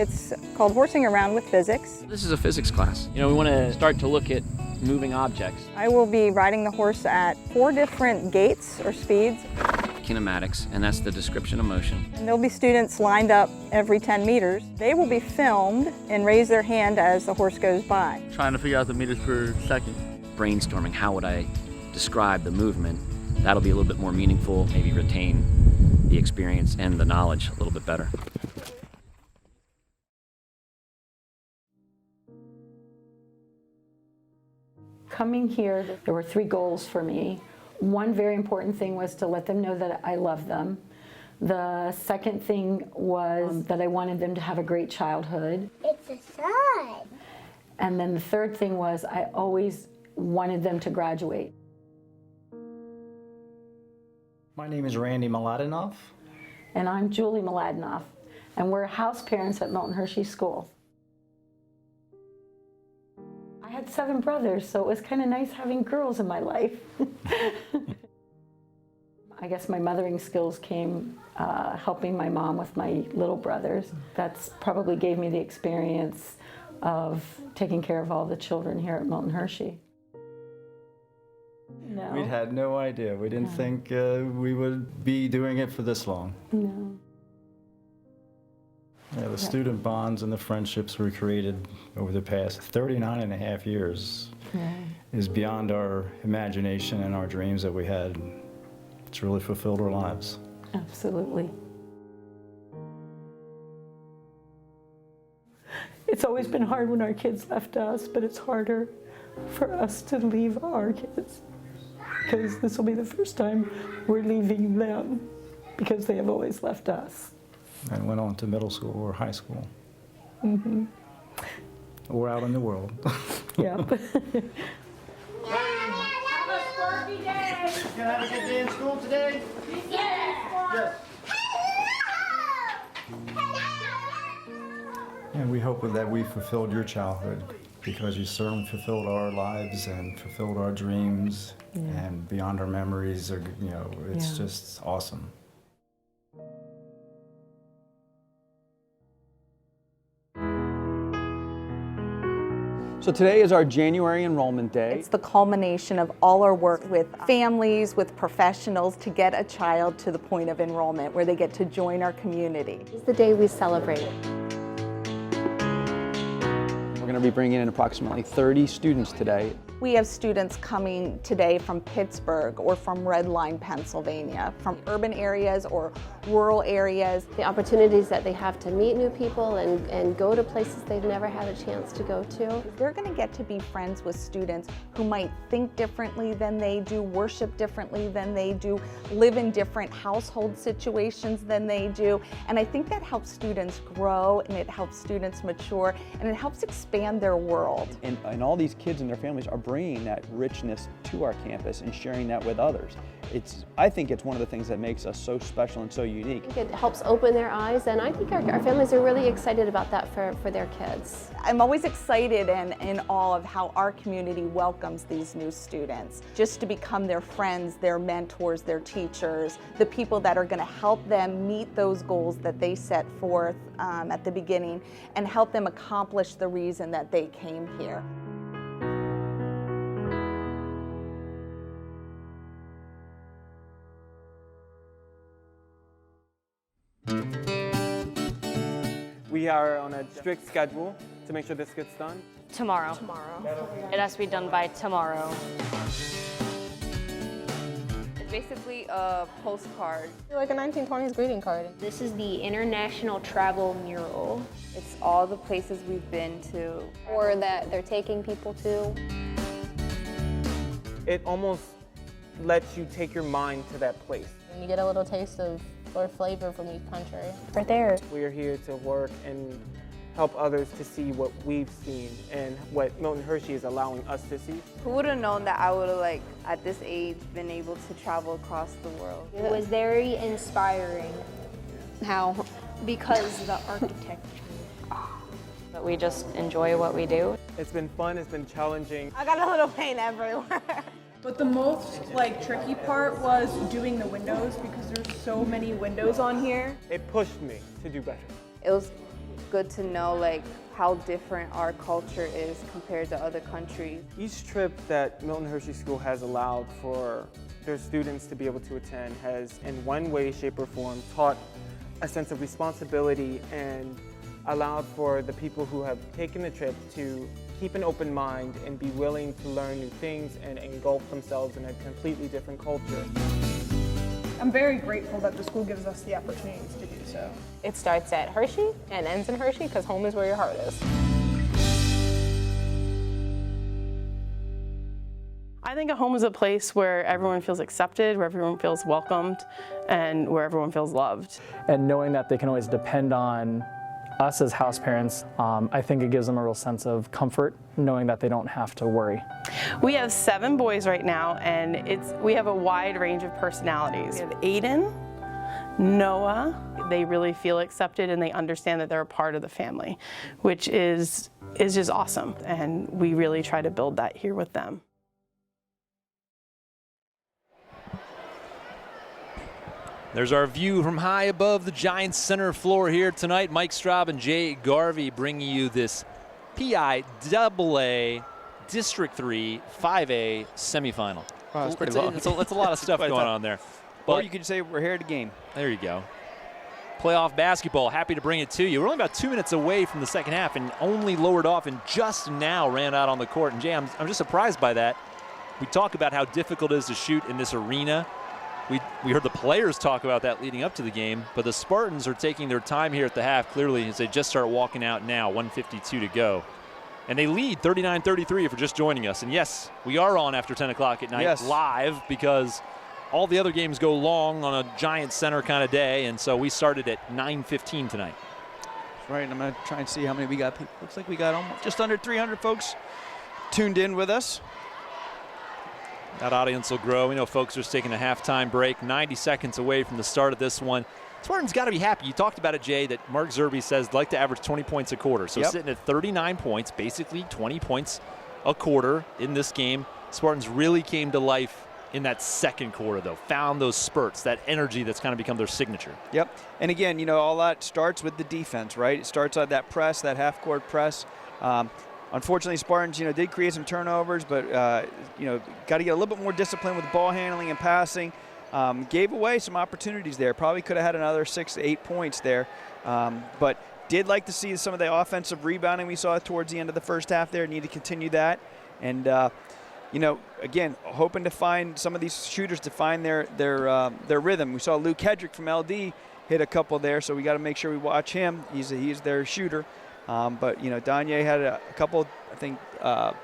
It's called Horsing Around with Physics. This is a physics class. You know, we want to start to look at moving objects. I will be riding the horse at 4 different gaits or speeds. Kinematics, and that's the description of motion. And there'll be students lined up every 10 meters. They will be filmed and raise their hand as the horse goes by. Trying to figure out the meters per second. Brainstorming, how would I describe the movement? That'll be a little bit more meaningful, maybe retain the experience and the knowledge a little bit better. Coming here, there were 3 goals for me. One very important thing was to let them know that I love them. The second thing was that I wanted them to have a great childhood. It's a sun. And then the third thing was I always wanted them to graduate. My name is Randy Mladenoff. And I'm Julie Mladenoff, and we're house parents at Milton Hershey School. I had 7 brothers, so it was kind of nice having girls in my life. I guess my mothering skills came helping my mom with my little brothers. That's probably gave me the experience of taking care of all the children here at Milton Hershey. No. We had no idea. We didn't think we would be doing it for this long. No. Yeah, the student bonds and the friendships we created over the past 39 and a half years is beyond our imagination and our dreams that we had. It's really fulfilled our lives. Absolutely. It's always been hard when our kids left us, but it's harder for us to leave our kids, because this will be the first time we're leaving them, because they have always left us. And went on to middle school or high school. Mm-hmm. Or out in the world. Yeah. Have a Sparky day! You gonna have a good day in school today? Yeah! And we hope that we fulfilled your childhood, because you certainly fulfilled our lives and fulfilled our dreams, and beyond our memories. Are, you know, it's just awesome. So today is our January enrollment day. It's the culmination of all our work with families, with professionals, to get a child to the point of enrollment where they get to join our community. It's the day we celebrate. We're going to be bringing in approximately 30 students today. We have students coming today from Pittsburgh or from Red Line, Pennsylvania, from urban areas or rural areas. The opportunities that they have to meet new people and go to places they've never had a chance to go to. They're going to get to be friends with students who might think differently than they do, worship differently than they do, live in different household situations than they do. And I think that helps students grow, and it helps students mature, and it helps expand their world. And all these kids and their families are bringing that richness to our campus and sharing that with others. I think it's one of the things that makes us so special and so unique. It helps open their eyes, and I think our families are really excited about that for their kids. I'm always excited and in awe of how our community welcomes these new students, just to become their friends, their mentors, their teachers, the people that are going to help them meet those goals that they set forth at the beginning and help them accomplish the reason that they came here. We are on a strict schedule to make sure this gets done. Tomorrow. It has to be done by tomorrow. It's basically a postcard. Like a 1920s greeting card. This is the International Travel Mural. It's all the places we've been to. Or that they're taking people to. It almost lets you take your mind to that place. And you get a little taste of or flavor from each country. Right there. We are here to work and help others to see what we've seen and what Milton Hershey is allowing us to see. Who would have known that I would have, at this age, been able to travel across the world? It was very inspiring. How? Because of the architecture. But we just enjoy what we do. It's been fun, it's been challenging. I got a little paint everywhere. But the most tricky part was doing the windows, because there's so many windows on here. It pushed me to do better. It was good to know like how different our culture is compared to other countries. Each trip that Milton Hershey School has allowed for their students to be able to attend has in one way, shape, or form taught a sense of responsibility and allowed for the people who have taken the trip to keep an open mind and be willing to learn new things and engulf themselves in a completely different culture. I'm very grateful that the school gives us the opportunities to do so. It starts at Hershey and ends in Hershey because home is where your heart is. I think a home is a place where everyone feels accepted, where everyone feels welcomed, and where everyone feels loved. And knowing that they can always depend on us as house parents, I think it gives them a real sense of comfort, knowing that they don't have to worry. We have 7 boys right now, and we have a wide range of personalities. We have Aiden, Noah. They really feel accepted and they understand that they're a part of the family, which is just awesome. And we really try to build that here with them. There's our view from high above the Giants center floor here tonight. Mike Straub and Jay Garvey bringing you this PIAA District 3 5A semifinal. Wow, that's pretty long. It's a lot of stuff going on there. Or you could say we're here at the game. There you go. Playoff basketball, happy to bring it to you. We're only about 2 minutes away from the second half and only lowered off and just now ran out on the court. And Jay, I'm just surprised by that. We talk about how difficult it is to shoot in this arena. We heard the players talk about that leading up to the game, but the Spartans are taking their time here at the half, clearly, as they just start walking out now, 1:52 to go. And they lead 39-33 if you're just joining us. And yes, we are on after 10 o'clock at night live because all the other games go long on a Giant Center kind of day, and so we started at 9:15 tonight. That's right, and I'm going to try and see how many we got. Looks like we got almost just under 300 folks tuned in with us. That audience will grow. We know folks are just taking a halftime break, 90 seconds away from the start of this one. Spartans got to be happy. You talked about it, Jay, that Mark Zerbe says they'd like to average 20 points a quarter. So sitting at 39 points, basically 20 points a quarter in this game. Spartans really came to life in that second quarter, though. Found those spurts, that energy that's kind of become their signature. Yep. And again, you know, all that starts with the defense, right? It starts on that press, that half-court press. Unfortunately, Spartans, you know, did create some turnovers, but, you know, got to get a little bit more discipline with ball handling and passing. Gave away some opportunities there. Probably could have had another 6 to 8 points there. But did like to see some of the offensive rebounding we saw towards the end of the first half there. Need to continue that. And, you know, again, hoping to find some of these shooters to find their rhythm. We saw Luke Hedrick from LD hit a couple there, so we got to make sure we watch him. He's their shooter. But, you know, Danye had a couple, I think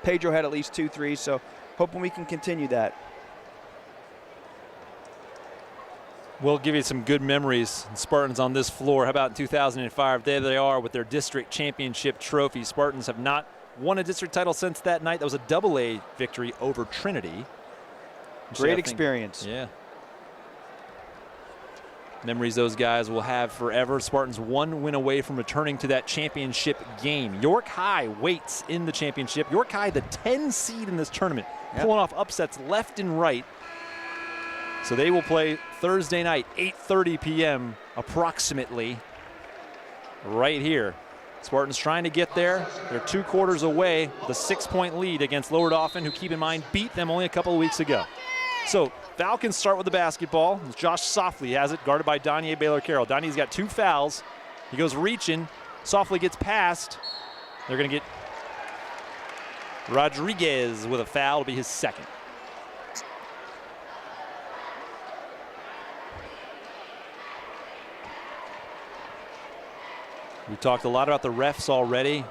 Pedro had at least 2 threes, so hoping we can continue that. We'll give you some good memories. Spartans on this floor. How about in 2005? There they are with their district championship trophy. Spartans have not won a district title since that night. That was a AA victory over Trinity. Great experience. Yeah. Memories those guys will have forever. Spartans 1 win away from returning to that championship game. York High waits in the championship. York High, the 10 seed in this tournament, pulling off upsets left and right. So they will play Thursday night, 8:30 p.m. approximately, right here. Spartans trying to get there. They're 2 quarters away, the 6-point lead against Lower Dauphin, who, keep in mind, beat them only a couple of weeks ago. So Falcons start with the basketball. Josh Softly has it, guarded by Danye Baylor-Carroll. Danye's got 2 fouls. He goes reaching. Softly gets past. They're going to get Rodriguez with a foul. It'll be his second. We talked a lot about the refs already.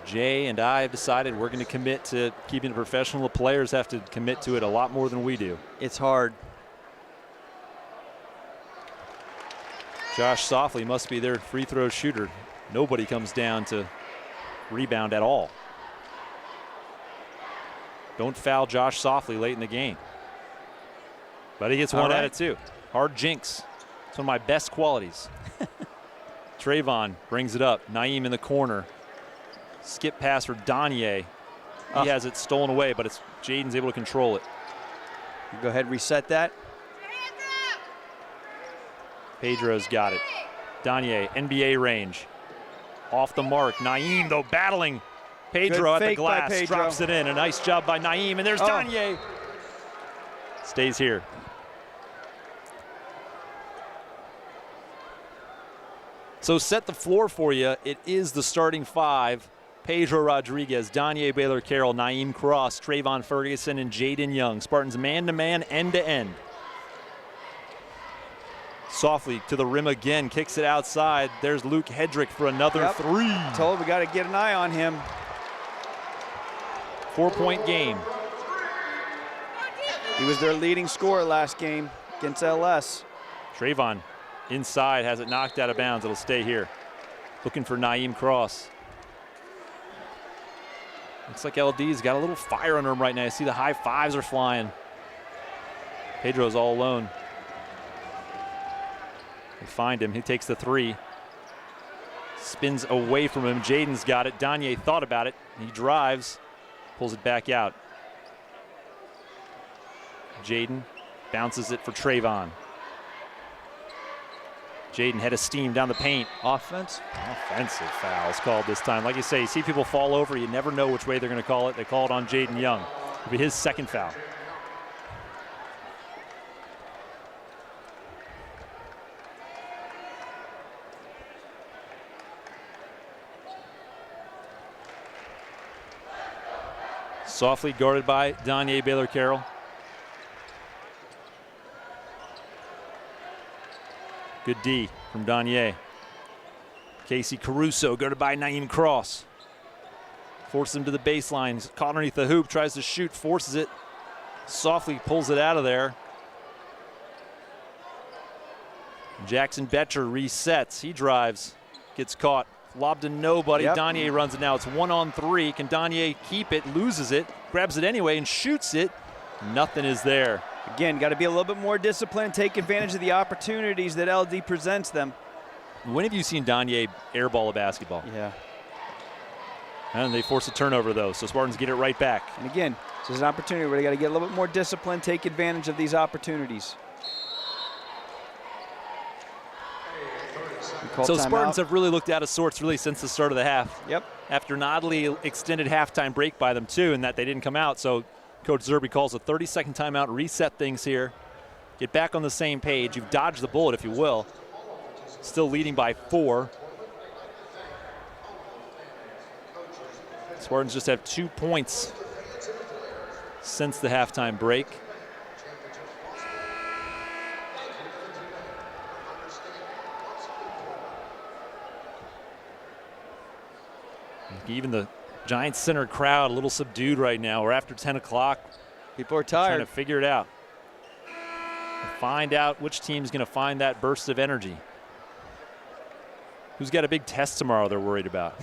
Jay and I have decided we're going to commit to keeping it professional. The players have to commit to it a lot more than we do. It's hard. Josh Softly must be their free throw shooter. Nobody comes down to rebound at all. Don't foul Josh Softly late in the game. But he gets one out of 2. Hard jinx. It's one of my best qualities. Trayvon brings it up. Naeem in the corner. Skip pass for Danye. He has it stolen away, but Jaden's able to control it. Go ahead, reset that. Pedro's got it. Danye, NBA range. Off the mark. Naeem, though, battling Pedro at the glass. Drops it in. A nice job by Naeem. And there's Danye. Stays here. So set the floor for you. It is the starting 5. Pedro Rodriguez, Danye Baylor-Carroll, Naeem Cross, Trayvon Ferguson, and Jaden Young. Spartans man-to-man, end-to-end. Softly to the rim again, kicks it outside. There's Luke Hedrick for another 3. Told we got to get an eye on him. 4-point game. He was their leading scorer last game against LS. Trayvon inside, has it knocked out of bounds. It'll stay here. Looking for Naeem Cross. Looks like LD's got a little fire under him right now. I see the high fives are flying. Pedro's all alone. They find him. He takes the 3. Spins away from him. Jaden's got it. Danye thought about it. He drives. Pulls it back out. Jaden bounces it for Trayvon. Jaden head of steam down the paint. Offensive fouls called this time. Like you say, you see people fall over. You never know which way they're going to call it. They call it on Jaden Young. It'll be his second foul. Softly guarded by Danye Baylor-Carroll. Good D from Danye. Casey Caruso guarded by Naeem Cross. Forces him to the baseline. Caught underneath the hoop, tries to shoot, forces it. Softly pulls it out of there. Jackson Betcher resets. He drives, gets caught. Lobbed to nobody. Danye runs it now. It's 1-on-3. Can Danye keep it? Loses it. Grabs it anyway and shoots it. Nothing is there. Again, got to be a little bit more disciplined, take advantage of the opportunities that LD presents them. When have you seen Danye airball a basketball? Yeah. And they force a turnover, though, so Spartans get it right back. And again, this is an opportunity where they got to get a little bit more disciplined, take advantage of these opportunities. So Spartans have really looked out of sorts really since the start of the half. Yep. After an oddly extended halftime break by them, too, and that they didn't come out. So Coach Zerby calls a 30-second timeout, reset things here, get back on the same page. You've dodged the bullet, if you will. Still leading by 4. Spartans just have 2 points since the halftime break. Even the Giants Center crowd a little subdued right now. We're after 10 o'clock. People are tired. Trying to figure it out. Find out which team's going to find that burst of energy. Who's got a big test tomorrow they're worried about?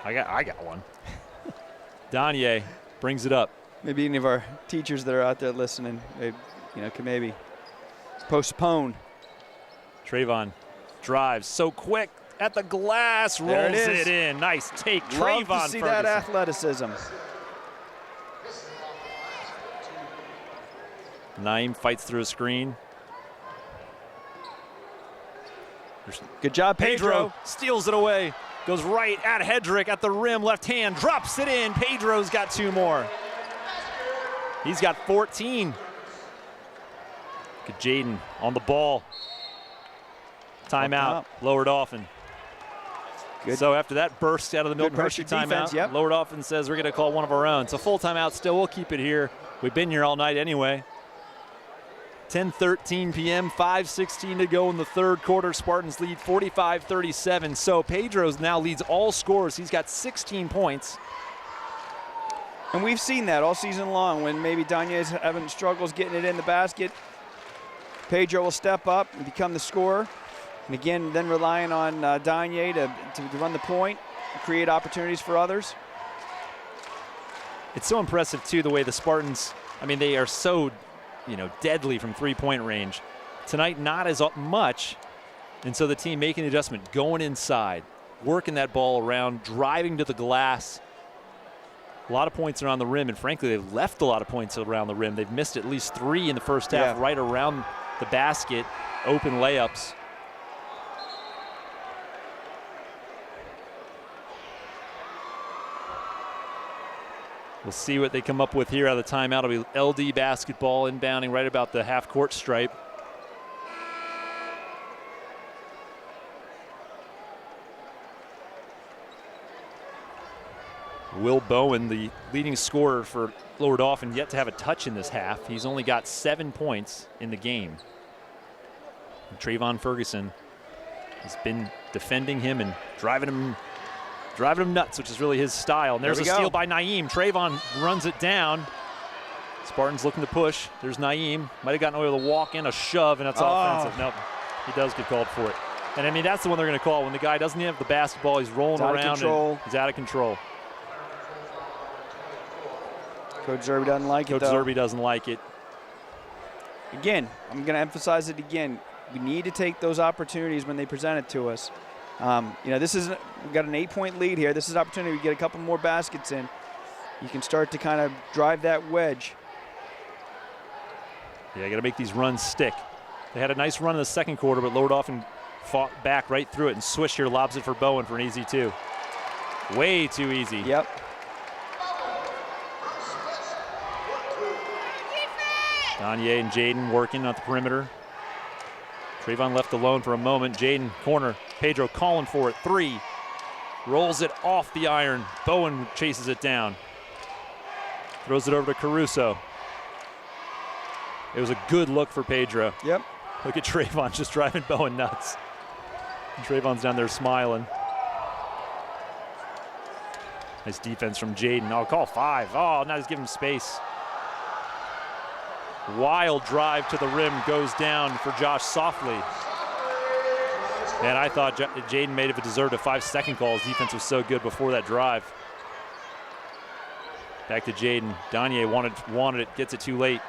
I got one. Danye brings it up. Maybe any of our teachers that are out there listening, they, can maybe postpone. Trayvon drives so quick at the glass, rolls it in. Nice take, Trayvon Love to see that athleticism. Naeem fights through a screen. Good job, Pedro. Steals it away. Goes right at Hedrick at the rim, left hand, drops it in. Pedro's got 2 more. He's got 14. Good Jaden on the ball. Timeout, Lower Dauphin. Good. So after that burst out of the Milton Hershey timeout, Lower Dauphin says we're going to call one of our own. So full timeout still, we'll keep it here. We've been here all night anyway. 10:13 p.m., 5:16 to go in the third quarter. Spartans lead 45-37. So Pedro's now leads all scorers. He's got 16 points. And we've seen that all season long when maybe Danye's having struggles getting it in the basket. Pedro will step up and become the scorer. And again, then relying on Danye to run the point, create opportunities for others. It's so impressive, too, the way the Spartans, they are so, deadly from three-point range. Tonight, not as much. And so the team making the adjustment, going inside, working that ball around, driving to the glass. A lot of points around the rim, and frankly, they've left a lot of points around the rim. They've missed at least 3 in the first half, right around the basket, open layups. We'll see what they come up with here out of the timeout. It'll be LD basketball inbounding right about the half-court stripe. Will Bowen, the leading scorer for Lower Dauphin, yet to have a touch in this half. He's only got 7 points in the game. And Trayvon Ferguson has been defending him and driving him nuts, which is really his style. And there's a steal by Naeem. Trayvon runs it down. Spartans looking to push. There's Naeem. Might have gotten away with a walk in, a shove, and that's offensive. Nope, he does get called for it. And I mean, that's the one they're going to call when the guy doesn't have the basketball. He's rolling around and he's out of control. Coach Zerby doesn't like it, though. Coach Zerby doesn't like it. Again, I'm going to emphasize it again. We need to take those opportunities when they present it to us. This is we've got an 8-point lead here. This is an opportunity to get a couple more baskets in. You can start to kind of drive that wedge. Yeah, you got to make these runs stick. They had a nice run in the second quarter, but Lower Dauphin fought back right through it, and Swish here lobs it for Bowen for an easy 2. Way too easy. Yep. Danye and Jaden working at the perimeter. Trayvon left alone for a moment. Jaden, corner. Pedro calling for it. 3. Rolls it off the iron. Bowen chases it down. Throws it over to Caruso. It was a good look for Pedro. Yep. Look at Trayvon just driving Bowen nuts. And Trayvon's down there smiling. Nice defense from Jaden. Oh, call 5. Oh, now he's giving him space. Wild drive to the rim goes down for Josh Softly. And I thought Jaden may have deserved a 5-second call. His defense was so good before that drive. Back to Jaden. Danye wanted it, gets it too late.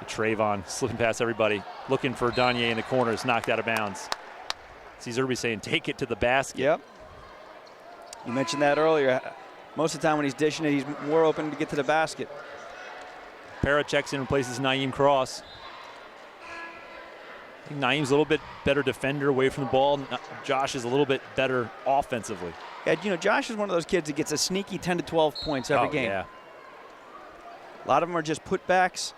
Trayvon slipping past everybody, looking for Danye in the corner. It's knocked out of bounds. See Zerby saying, take it to the basket. Yep. You mentioned that earlier. Most of the time when he's dishing it, he's more open to get to the basket. Para checks in and replaces Naeem Cross. I think Naeem's a little bit better defender away from the ball. Josh is a little bit better offensively. Yeah, Josh is one of those kids that gets a sneaky 10 to 12 points every game. Yeah. A lot of them are just putbacks.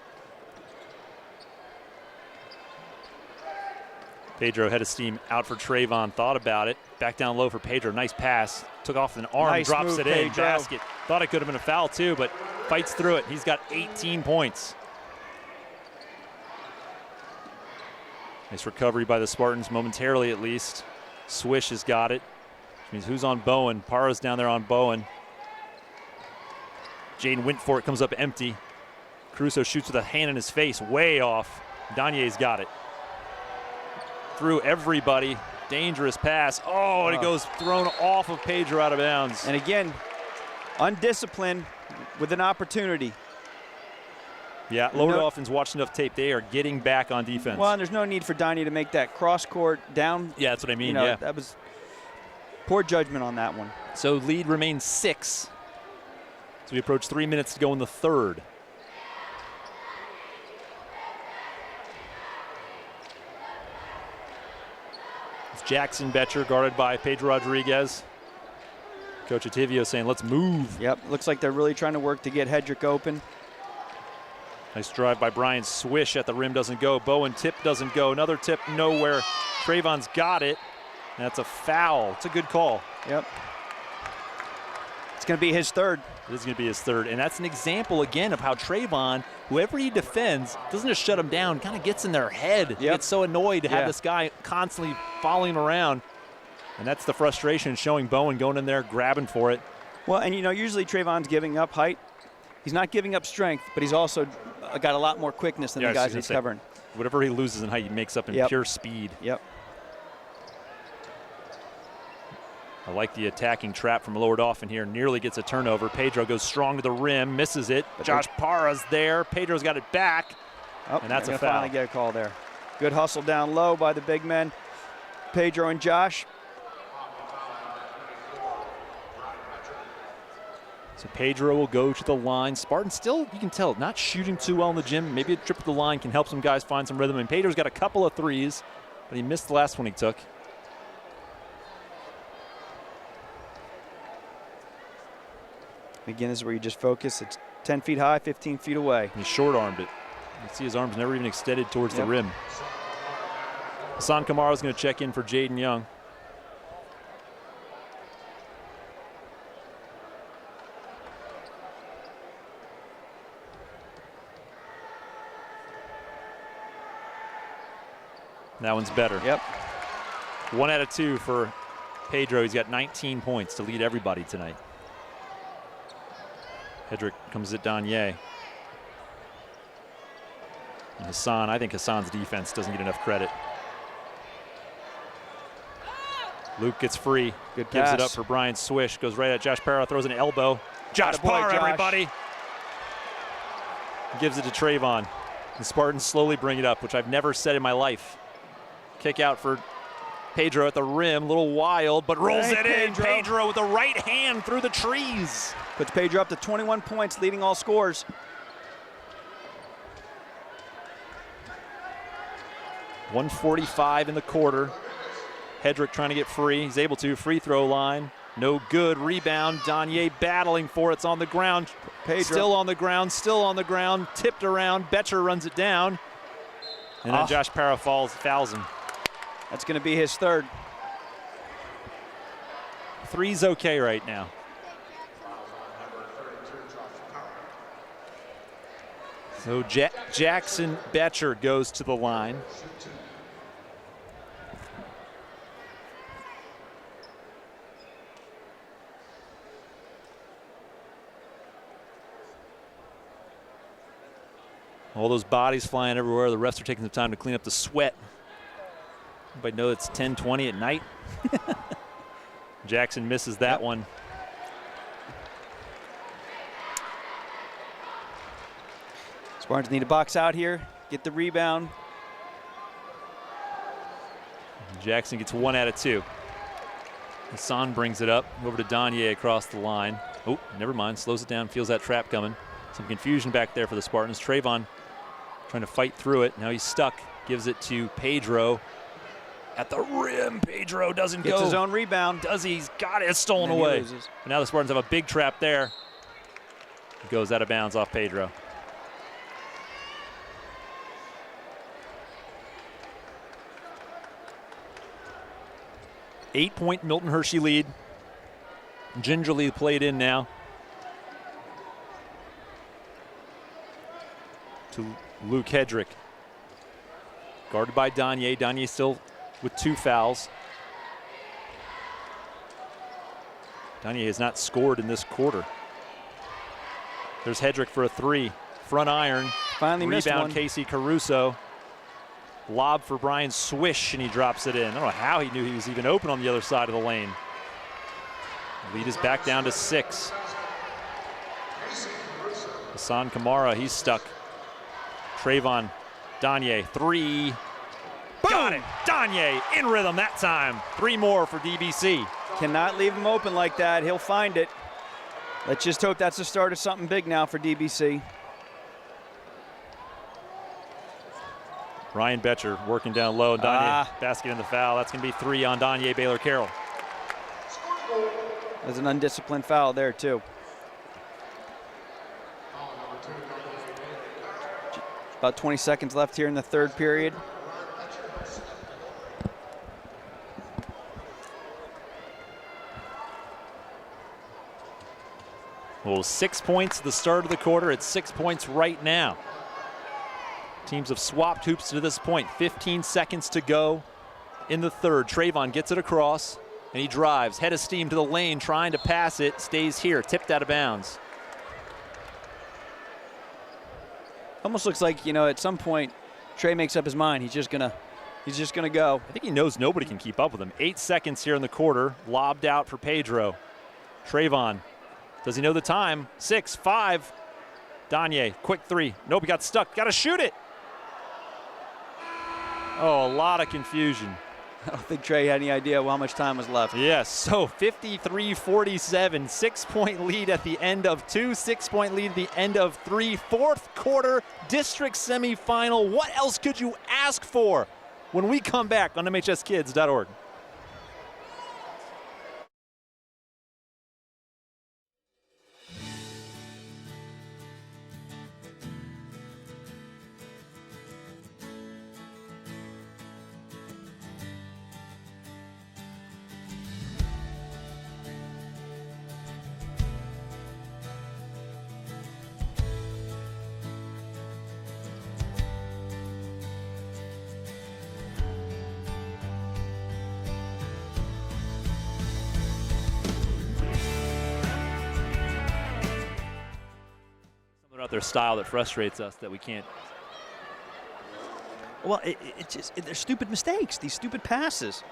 Pedro head of steam out for Trayvon, thought about it. Back down low for Pedro, nice pass. Took off an arm, nice drops move, it in, Pedro. basket. Thought it could have been a foul too, but fights through it. He's got 18 points. Nice recovery by the Spartans, momentarily at least. Swish has got it. Which means who's on Bowen? Parra's down there on Bowen. Jaden went for it, comes up empty. Caruso shoots with a hand in his face, way off. Danye's got it. Through everybody, dangerous pass. Oh, and it goes thrown off of Pedro out of bounds. And again, undisciplined with an opportunity. Yeah, Lower Dauphin's watched enough tape. They are getting back on defense. Well, and there's no need for Danye to make that cross-court down. Yeah, that's what I mean, That was poor judgment on that one. So lead remains 6. So we approach 3 minutes to go in the third. Jackson Betcher guarded by Pedro Rodriguez. Coach Ativio saying, let's move. Yep, looks like they're really trying to work to get Hedrick open. Nice drive by Brian. Swish at the rim doesn't go. Bowen tip doesn't go. Another tip nowhere. Trayvon's got it. That's a foul. It's a good call. Yep. It's going to be his third. It is going to be his third. And that's an example, again, of how Trayvon, whoever he defends, doesn't just shut him down, kind of gets in their head. Yep. He gets so annoyed to have this guy constantly following him around. And that's the frustration, showing Bowen going in there, grabbing for it. Well, and usually Trayvon's giving up height. He's not giving up strength, but he's also got a lot more quickness than the guys he's covering. Whatever he loses in height, he makes up in pure speed. Yep. I like the attacking trap from Lower Dauphin here. Nearly gets a turnover. Pedro goes strong to the rim, misses it. But Josh Parra's there. Pedro's got it back, and that's a foul. Finally get a call there. Good hustle down low by the big men, Pedro and Josh. So Pedro will go to the line. Spartan still, you can tell, not shooting too well in the gym. Maybe a trip to the line can help some guys find some rhythm. And Pedro's got a couple of threes, but he missed the last one he took. Again, this is where you just focus. It's 10 feet high, 15 feet away. He short-armed it. You see his arms never even extended towards the rim. Hassan Kamara is going to check in for Jaden Young. That one's better. Yep. 1 out of 2 for Pedro. He's got 19 points to lead everybody tonight. Hedrick comes at Danye. And Hassan, I think Hassan's defense doesn't get enough credit. Luke gets free. Good Gives it pass. up for Brian Swish. Goes right at Josh Parra. Throws an elbow. Josh Parra, everybody. Gives it to Trayvon. The Spartans slowly bring it up, which I've never said in my life. Kick out for Pedro at the rim. A little wild, but rolls it in. Pedro with the right hand through the trees. Puts Pedro up to 21 points, leading all scores. .145 in the quarter. Hedrick trying to get free. He's able to. Free throw line. No good. Rebound. Danye battling for it. It's on the ground. Pedro. Still on the ground. Still on the ground. Tipped around. Betcher runs it down. And then Josh Parra fouls him. That's going to be his third. 3's okay right now. So Jackson Betcher goes to the line. All those bodies flying everywhere. The refs are taking some time to clean up the sweat. Everybody know it's 10:20 at night. Jackson misses that one. Spartans need to box out here, get the rebound. Jackson gets 1 out of 2. Hassan brings it up over to Danye across the line. Oh, never mind. Slows it down, feels that trap coming. Some confusion back there for the Spartans. Trayvon trying to fight through it. Now he's stuck. Gives it to Pedro. At the rim, Pedro doesn't go. Gets his own rebound. Does he? He's got it. It's stolen away. But now the Spartans have a big trap there. It goes out of bounds off Pedro. Eight-point Milton Hershey lead. Gingerly played in now. To Luke Hedrick. Guarded by Danye. Danye still with 2 fouls. Danye has not scored in this quarter. There's Hedrick for a 3. Front iron. Finally missed Rebound one. Casey Caruso. Lob for Brian Swish, and he drops it in. I don't know how he knew he was even open on the other side of the lane. Lead is back down to 6. Hassan Kamara, he's stuck. Trayvon, Danye, 3. Boom! Got it. Danye in rhythm that time. 3 more for DBC. Cannot leave him open like that. He'll find it. Let's just hope that's the start of something big now for DBC. Ryan Betcher working down low. Danye basket in the foul. That's going to be 3 on Danye Baylor-Carroll. There's an undisciplined foul there, too. About 20 seconds left here in the third period. Well, 6 points at the start of the quarter. It's 6 points right now. Teams have swapped hoops to this point. 15 seconds to go in the third. Trayvon gets it across, and he drives. Head of steam to the lane, trying to pass it. Stays here, tipped out of bounds. Almost looks like, you know, at some point, Trey makes up his mind. He's just gonna go. I think he knows nobody can keep up with him. 8 seconds here in the quarter. Lobbed out for Pedro. Trayvon, does he know the time? 6, 5. Danye, quick 3. Nope, he got stuck. Got to shoot it. Oh, a lot of confusion. I don't think Trey had any idea how much time was left. Yes, so 53-47, 6-point lead at the end of 2, 6-point lead at the end of 3, fourth quarter district semifinal. What else could you ask for when we come back on MHSKids.org? about their style that frustrates us that we can't. Well, they're stupid mistakes, these stupid passes.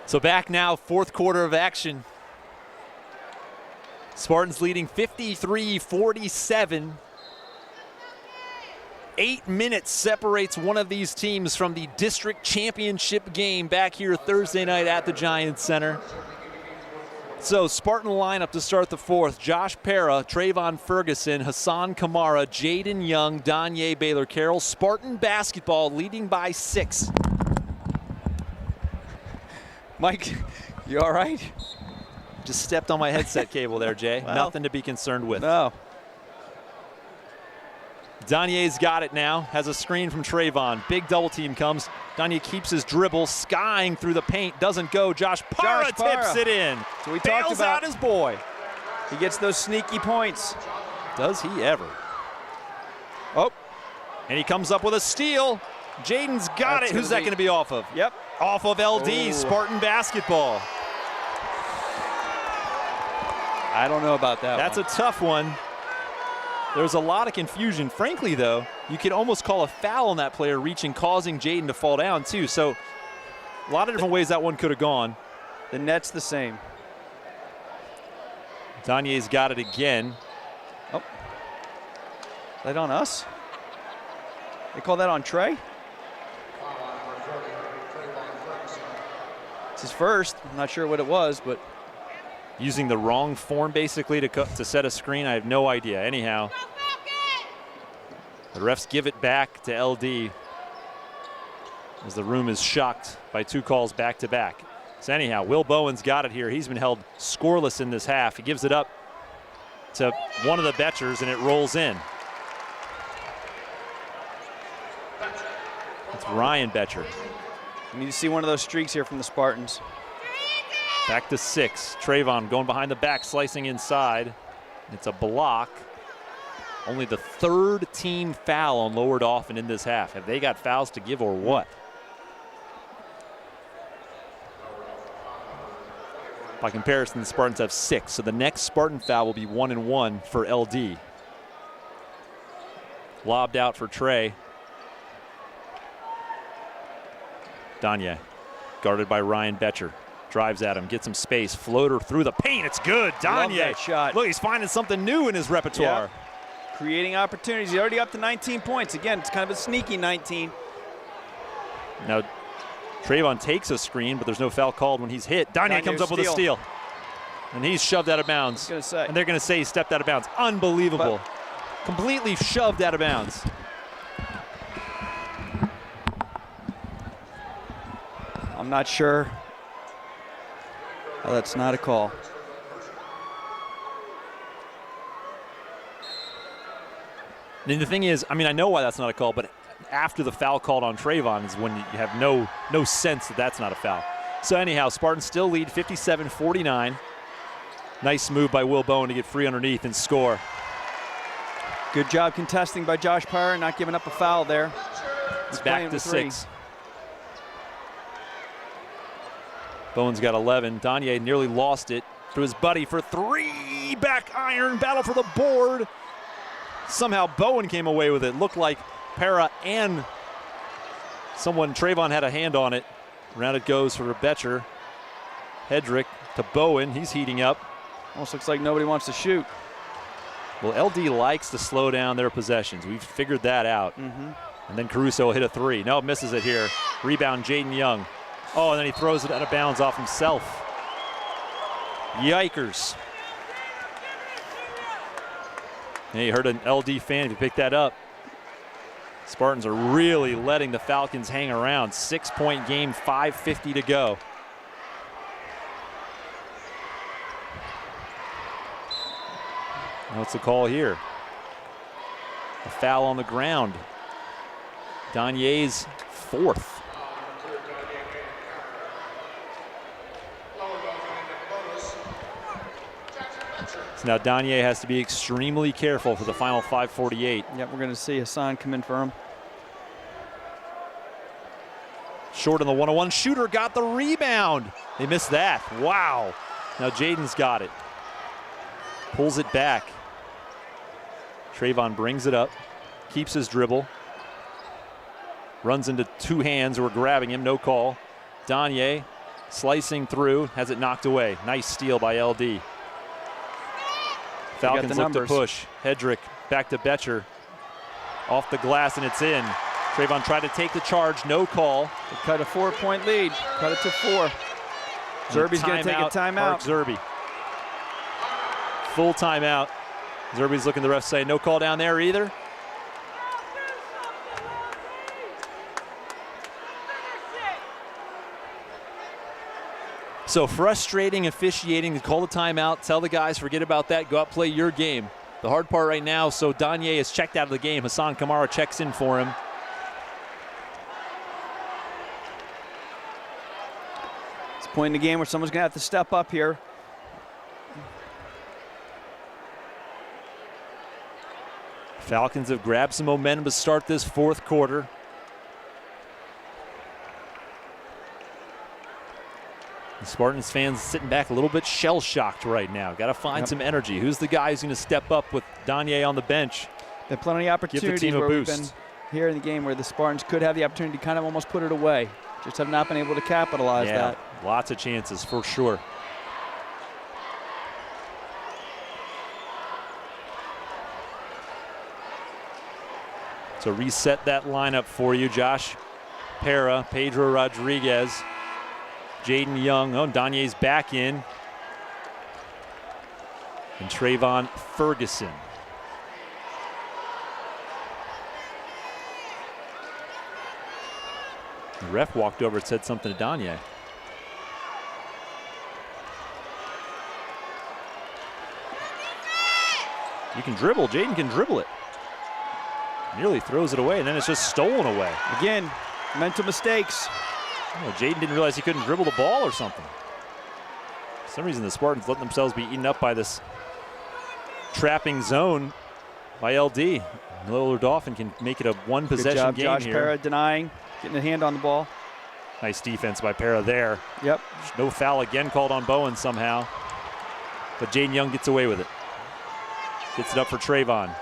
So back now, fourth quarter of action. Spartans leading 53-47. 8 minutes separates one of these teams from the district championship game back here Thursday night at the Giants Center. So Spartan lineup to start the fourth: Josh Para, Trayvon Ferguson, Hassan Kamara, Jaden Young, Danye Baylor-Carroll. Spartan basketball leading by 6. Mike, you all right? Just stepped on my headset cable there, Jay. Well, nothing to be concerned with. No. Danye's got it now, has a screen from Trayvon. Big double team comes. Danye keeps his dribble, skying through the paint, doesn't go. Josh Para tips it in. So we bails talked about out his boy. He gets those sneaky points. Does he ever? Oh, and he comes up with a steal. Jaden's got it. Who's that going to be off of? Yep. Off of LD, Ooh. Spartan basketball. I don't know about that That's one. a tough one. There's a lot of confusion. Frankly, though, you could almost call a foul on that player reaching, causing Jaden to fall down, too. So a lot of different ways that one could have gone. The net's the same. Danye's got it again. Oh. That on us? They call that on Trey? It's his first. I'm not sure what it was, but using the wrong form basically to set a screen. I have no idea. Anyhow, the refs give it back to LD as the room is shocked by 2 calls back to back. So anyhow, Will Bowen's got it here. He's been held scoreless in this half. He gives it up to one of the Betchers and it rolls in. It's Ryan Betcher. we need to see one of those streaks here from the Spartans. Back to 6. Trayvon going behind the back, slicing inside. It's a block. Only the 3rd team foul on Lower Dauphin in this half. Have they got fouls to give or what? By comparison, the Spartans have 6. So the next Spartan foul will be 1-1 for LD. Lobbed out for Trey. Danye, guarded by Ryan Betcher. Drives at him, gets some space, floater through the paint. It's good. Danye. That shot. Look, he's finding something new in his repertoire. Yeah. Creating opportunities. He's already up to 19 points. Again, it's kind of a sneaky 19. Now, Trayvon takes a screen, but there's no foul called when he's hit. Danye comes up with a steal. And he's shoved out of bounds. I was gonna say. And they're going to say he stepped out of bounds. Unbelievable. Completely shoved out of bounds. I'm not sure. Oh, that's not a call. And the thing is, I mean, I know why that's not a call, but after the foul called on Trayvon is when you have no sense that that's not a foul. So anyhow, Spartans still lead 57-49. Nice move by Will Bowen to get free underneath and score. Good job contesting by Josh Parr, not giving up a foul there. It's back to 6. Bowen's got 11. Danye nearly lost it to his buddy for 3. Back iron, battle for the board. Somehow Bowen came away with it. Looked like Para and Trayvon had a hand on it. Around it goes for Betcher. Hedrick to Bowen. He's heating up. Almost looks like nobody wants to shoot. Well, LD likes to slow down their possessions. We've figured that out. And then Caruso hit a 3. No, misses it here. Rebound, Jaden Young. Oh, and then he throws it out of bounds off himself. Yikers. And you heard an LD fan if you picked that up. Spartans are really letting the Falcons hang around. 6-point game, 5:50 to go. What's the call here? A foul on the ground. Danye's 4th. So now Danye has to be extremely careful for the final 5:48. Yep, we're going to see Hassan come in for him. Short on the 1-on-1. Shooter got the rebound. They missed that. Wow. Now Jaden's got it. Pulls it back. Trayvon brings it up. Keeps his dribble. Runs into two hands who are grabbing him. No call. Danye slicing through. Has it knocked away. Nice steal by LD. Falcons look to push. Hedrick back to Betcher. Off the glass and it's in. Trayvon tried to take the charge. No call. They cut a 4-point lead. Cut it to 4. Zerby's going to take a timeout. Mark Zerby. Full timeout. Zerby's looking, the ref say no call down there either. So frustrating officiating. Call the timeout. Tell the guys, forget about that. Go out, play your game. The hard part right now, so Danye is checked out of the game. Hassan Kamara checks in for him. It's a point in the game where someone's going to have to step up here. Falcons have grabbed some momentum to start this fourth quarter. The Spartans fans sitting back a little bit shell-shocked right now. Got to find some energy. Who's the guy who's going to step up with Danye on the bench? Been plenty of opportunities where we've been here in the game where the Spartans could have the opportunity to kind of almost put it away. Just have not been able to capitalize that. Lots of chances for sure. So reset that lineup for you. Josh Para, Pedro Rodriguez, Jaden Young. Oh, Danye's back in. And Trayvon Ferguson. The ref walked over and said something to Danye. You can dribble. Jaden can dribble it. Nearly throws it away, and then it's just stolen away. Again, mental mistakes. Oh, Jaden didn't realize he couldn't dribble the ball or something. For some reason, the Spartans let themselves be eaten up by this trapping zone by LD. Little Dauphin can make it a one-possession game Josh here. Para denying, getting a hand on the ball. Nice defense by Para there. Yep. No foul again called on Bowen somehow. But Jaden Young gets away with it. Gets it up for Trayvon.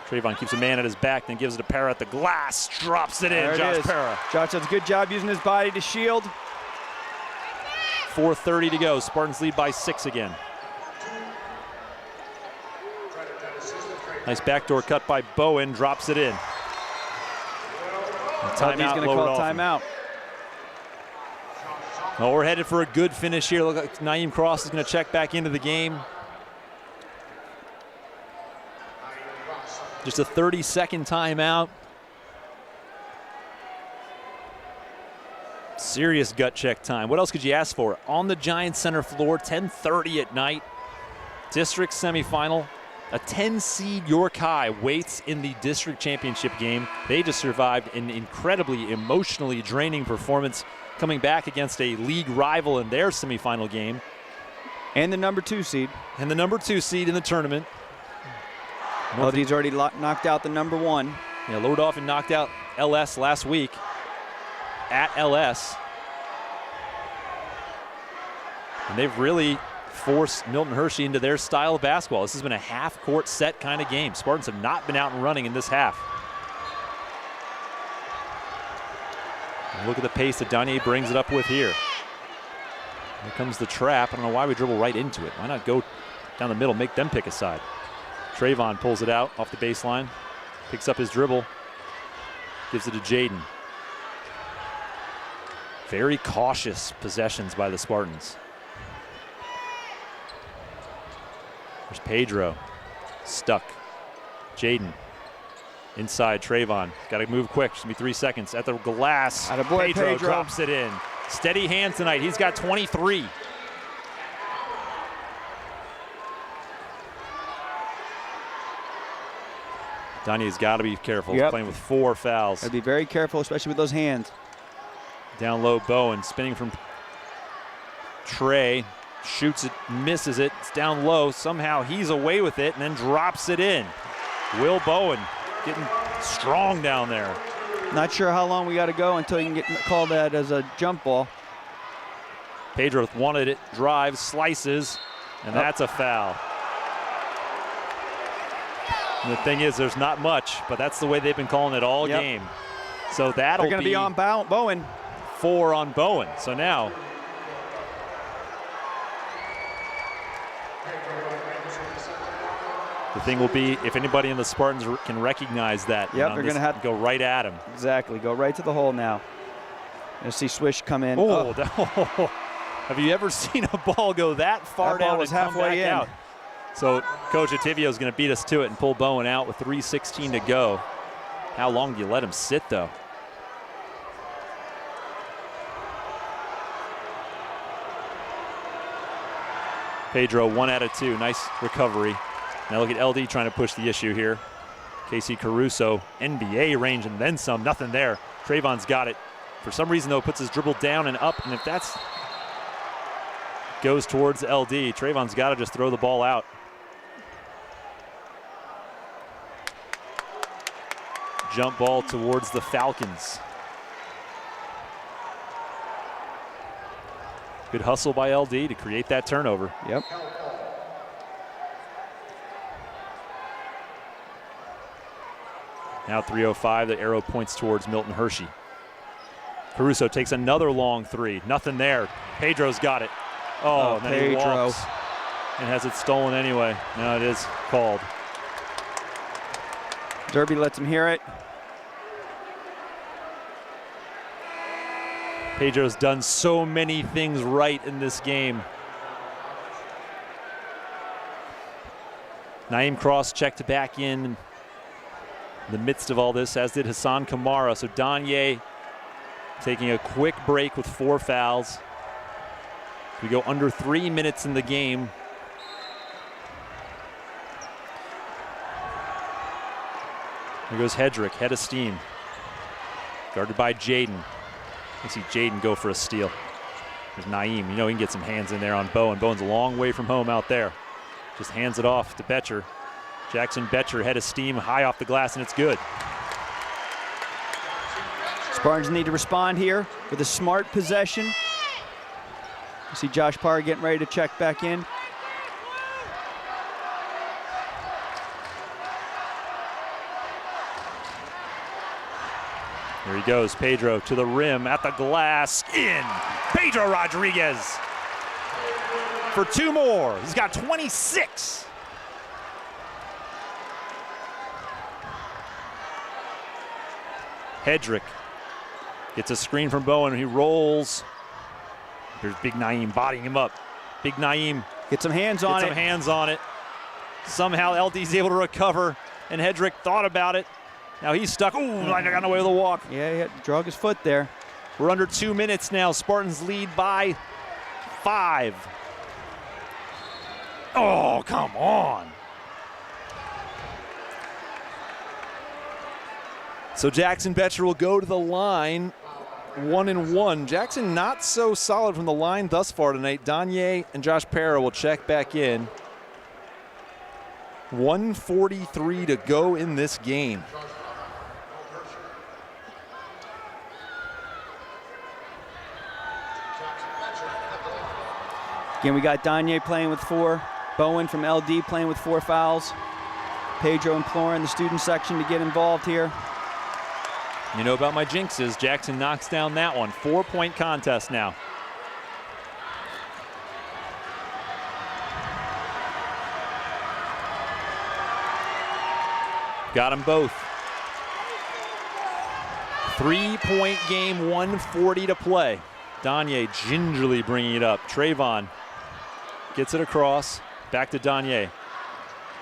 Trayvon keeps a man at his back, then gives it to Para at the glass. Drops it in, Josh Para. Josh does a good job using his body to shield. 4:30 to go. Spartans lead by 6 again. Nice backdoor cut by Bowen. Drops it in. Timeout. He's going to call timeout. Oh, we're headed for a good finish here. Look like Naeem Cross is going to check back into the game. Just a 30-second timeout. Serious gut check time. What else could you ask for? On the Giants center floor, 10:30 at night. District semifinal. A 10-seed York High waits in the district championship game. They just survived an incredibly emotionally draining performance coming back against a league rival in their semifinal game. And the number 2 seed. And the number 2 seed in the tournament. LD's already knocked out the number 1. Yeah, Lower Dauphin knocked out LS last week at LS. And they've really forced Milton Hershey into their style of basketball. This has been a half-court set kind of game. Spartans have not been out and running in this half. And look at the pace that Danye brings it up with here. Here comes the trap. I don't know why we dribble right into it. Why not go down the middle, make them pick a side? Trayvon pulls it out off the baseline, picks up his dribble, gives it to Jaden. Very cautious possessions by the Spartans. There's Pedro, stuck. Jaden, inside Trayvon. Got to move quick, should be 3 seconds. At the glass, Pedro drops it in. Steady hand tonight, he's got 23. Danye's got to be careful. He's playing with 4 fouls. Gotta be very careful, especially with those hands. Down low, Bowen spinning from Trey. Shoots it, misses it. It's down low. Somehow he's away with it and then drops it in. Will Bowen getting strong down there. Not sure how long we got to go until you can get called that as a jump ball. Pedro wanted it, drives, slices, and that's a foul. And the thing is, there's not much, but that's the way they've been calling it all game. So that'll They're going to be on Bowen. 4 on Bowen. So now the thing will be if anybody in the Spartans can recognize that. Yep, they're going to have to go right at him. Exactly, go right to the hole now. You'll see Swish come in. Oh. Have you ever seen a ball go that far That ball down was and come halfway back in. out? So Coach Ativio is going to beat us to it and pull Bowen out with 3:16 to go. How long do you let him sit, though? Pedro, 1 out of 2. Nice recovery. Now look at LD trying to push the issue here. Casey Caruso, NBA range and then some. Nothing there. Trayvon's got it. For some reason, though, puts his dribble down and up. And if that's goes towards LD, Trayvon's got to just throw the ball out. Jump ball towards the Falcons. Good hustle by LD to create that turnover. Yep. Now 3:05, the arrow points towards Milton Hershey. Caruso takes another long 3. Nothing there. Pedro's got it. Oh, and then he Pedro walks and has it stolen anyway. Now it is called. Derby lets him hear it. Pedro's done so many things right in this game. Naeem Cross checked back in the midst of all this, as did Hassan Kamara. So Danye taking a quick break with 4 fouls. We go under 3 minutes in the game. Here goes Hedrick, head of steam. Guarded by Jaden. You see Jaden go for a steal. There's Naeem. You know he can get some hands in there on Bowen. Bowen's a long way from home out there. Just hands it off to Betcher. Jackson Betcher, head of steam, high off the glass, and it's good. Spartans need to respond here with a smart possession. You see Josh Parr getting ready to check back in. Here he goes, Pedro to the rim, at the glass, in. Pedro Rodriguez for 2 more. He's got 26. Hedrick gets a screen from Bowen. He rolls. There's Big Naeem bodying him up. Big Naeem Get some hands on it. Somehow LD's able to recover, and Hedrick thought about it. Now he's stuck. Ooh, I got away with a walk. Yeah, he had to drug his foot there. We're under 2 minutes now. Spartans lead by 5. Oh, come on. So Jackson Betcher will go to the line, 1-1. Jackson not so solid from the line thus far tonight. Danye and Josh Parra will check back in. 1:43 to go in this game. Again, we got Danye playing with 4. Bowen from LD playing with 4 fouls. Pedro imploring the student section to get involved here. You know about my jinxes. Jackson knocks down that one. 4-point contest now. Got them both. 3-point game, 1:40 to play. Danye gingerly bringing it up. Trayvon gets it across. Back to Danye.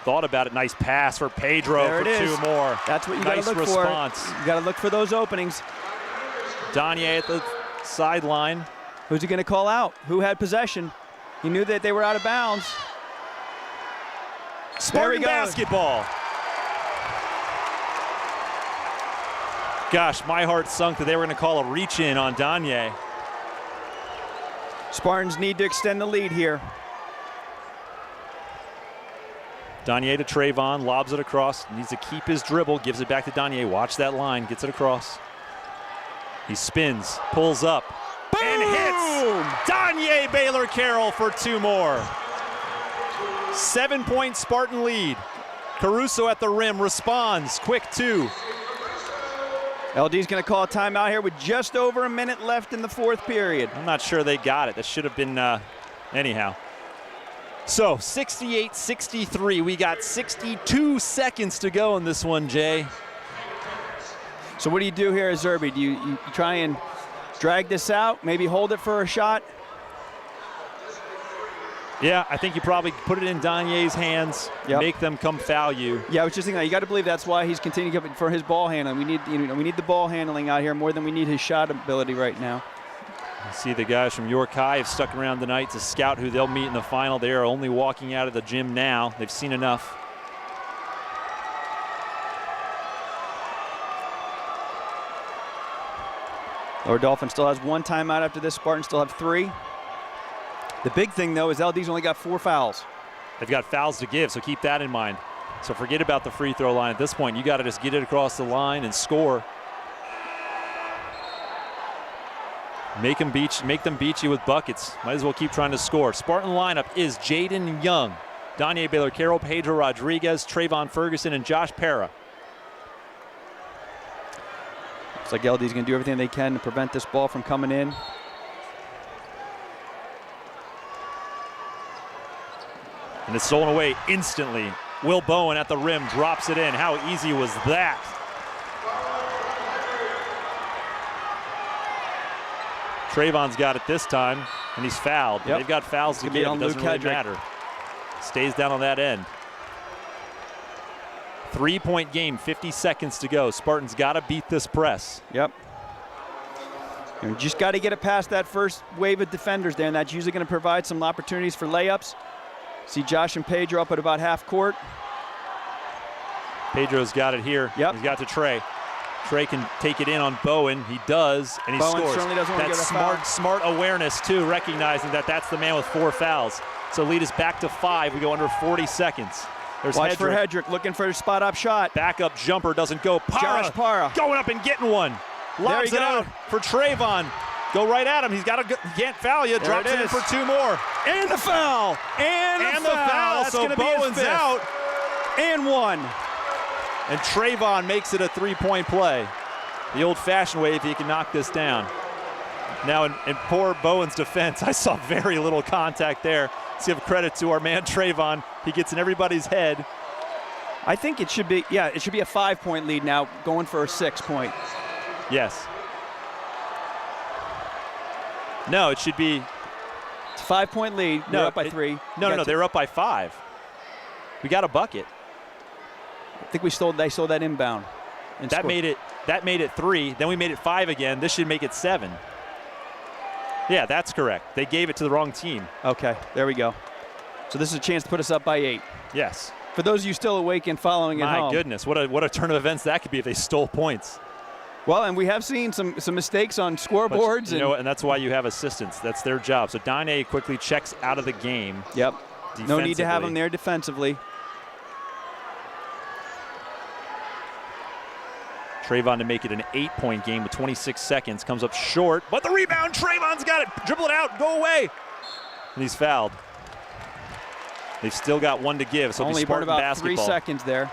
Thought about it. Nice pass for Pedro There for it is. 2 more. That's what you nice got to look response. for. You got to look for those openings. Danye at the sideline. Who's he going to call out? Who had possession? He knew that they were out of bounds. Spartan basketball. Gosh, my heart sunk that they were going to call a reach in on Danye. Spartans need to extend the lead here. Danye to Trayvon, lobs it across, needs to keep his dribble, gives it back to Danye. Watch that line, gets it across. He spins, pulls up, and hits Danye Baylor-Carroll for 2 more. 7-point Spartan lead. Caruso at the rim responds, quick 2. LD's going to call a timeout here with just over a minute left in the 4th period. I'm not sure they got it. That should have been anyhow. So 68-63. We got 62 seconds to go in this one, Jay. So what do you do here as Zerby? Do you try and drag this out, maybe hold it for a shot? Yeah, I think you probably put it in Danye's hands, make them come foul you. Yeah, I was just thinking that. You got to believe that's why he's continuing for his ball handling. We need the ball handling out here more than we need his shot ability right now. You see the guys from York High have stuck around tonight to scout who they'll meet in the final. They are only walking out of the gym now. They've seen enough. Lower Dauphin still has 1 timeout after this. Spartans still have 3. The big thing, though, is LD's only got 4 fouls. They've got fouls to give, so keep that in mind. So forget about the free throw line at this point. You got to just get it across the line and score. Make them beat you with buckets. Might as well keep trying to score. Spartan lineup is Jaden Young, Danye Baylor-Carroll, Pedro Rodriguez, Trayvon Ferguson, and Josh Para. Looks like LD's going to do everything they can to prevent this ball from coming in. And it's stolen away instantly. Will Bowen at the rim drops it in. How easy was that? Trayvon's got it this time, and he's fouled. Yep. They've got fouls to give. It doesn't really matter. Stays down on that end. 3-point game, 50 seconds to go. Spartans got to beat this press. Yep. You just got to get it past that first wave of defenders there, and that's usually going to provide some opportunities for layups. See Josh and Pedro up at about half court. Pedro's got it here. Yep. He's got to Trey. Trey can take it in on Bowen. He does, and he Bowen scores. Certainly doesn't want to That's get a foul. smart awareness, too, recognizing that that's the man with 4 fouls. So lead is back to 5. We go under 40 seconds. There's Watch Hedrick. for Hedrick, looking for a spot-up shot. Backup jumper doesn't go. Josh Para going up and getting one. Lobs it out for Trayvon. Go right at him. He can't foul you. Drops it in for 2 more. And the foul. And the foul. That's so Bowen's out. And 1. And Trayvon makes it a 3-point play. The old-fashioned way if he can knock this down. Now in poor Bowen's defense, I saw very little contact there. Let's give credit to our man Trayvon. He gets in everybody's head. I think it should be, it should be a 5-point lead now, going for a 6-point. Yes. No, it should be. It's a 5-point lead. No, They're up by 3. No, they're up by 5. We got a bucket. I think they stole that inbound. That made it 3. Then we made it 5 again. This should make it 7. Yeah, that's correct. They gave it to the wrong team. Okay, there we go. So this is a chance to put us up by 8. Yes. For those of you still awake and following at home. My goodness, what a turn of events that could be if they stole points. Well, and we have seen some mistakes on scoreboards. And that's why you have assistants. That's their job. So Danye quickly checks out of the game. Yep. No need to have him there defensively. Trayvon to make it an 8-point game with 26 seconds. Comes up short, but the rebound, Trayvon's got it. Dribble it out, go away. And he's fouled. They've still got 1 to give, so only Spartan about basketball. 3 seconds there.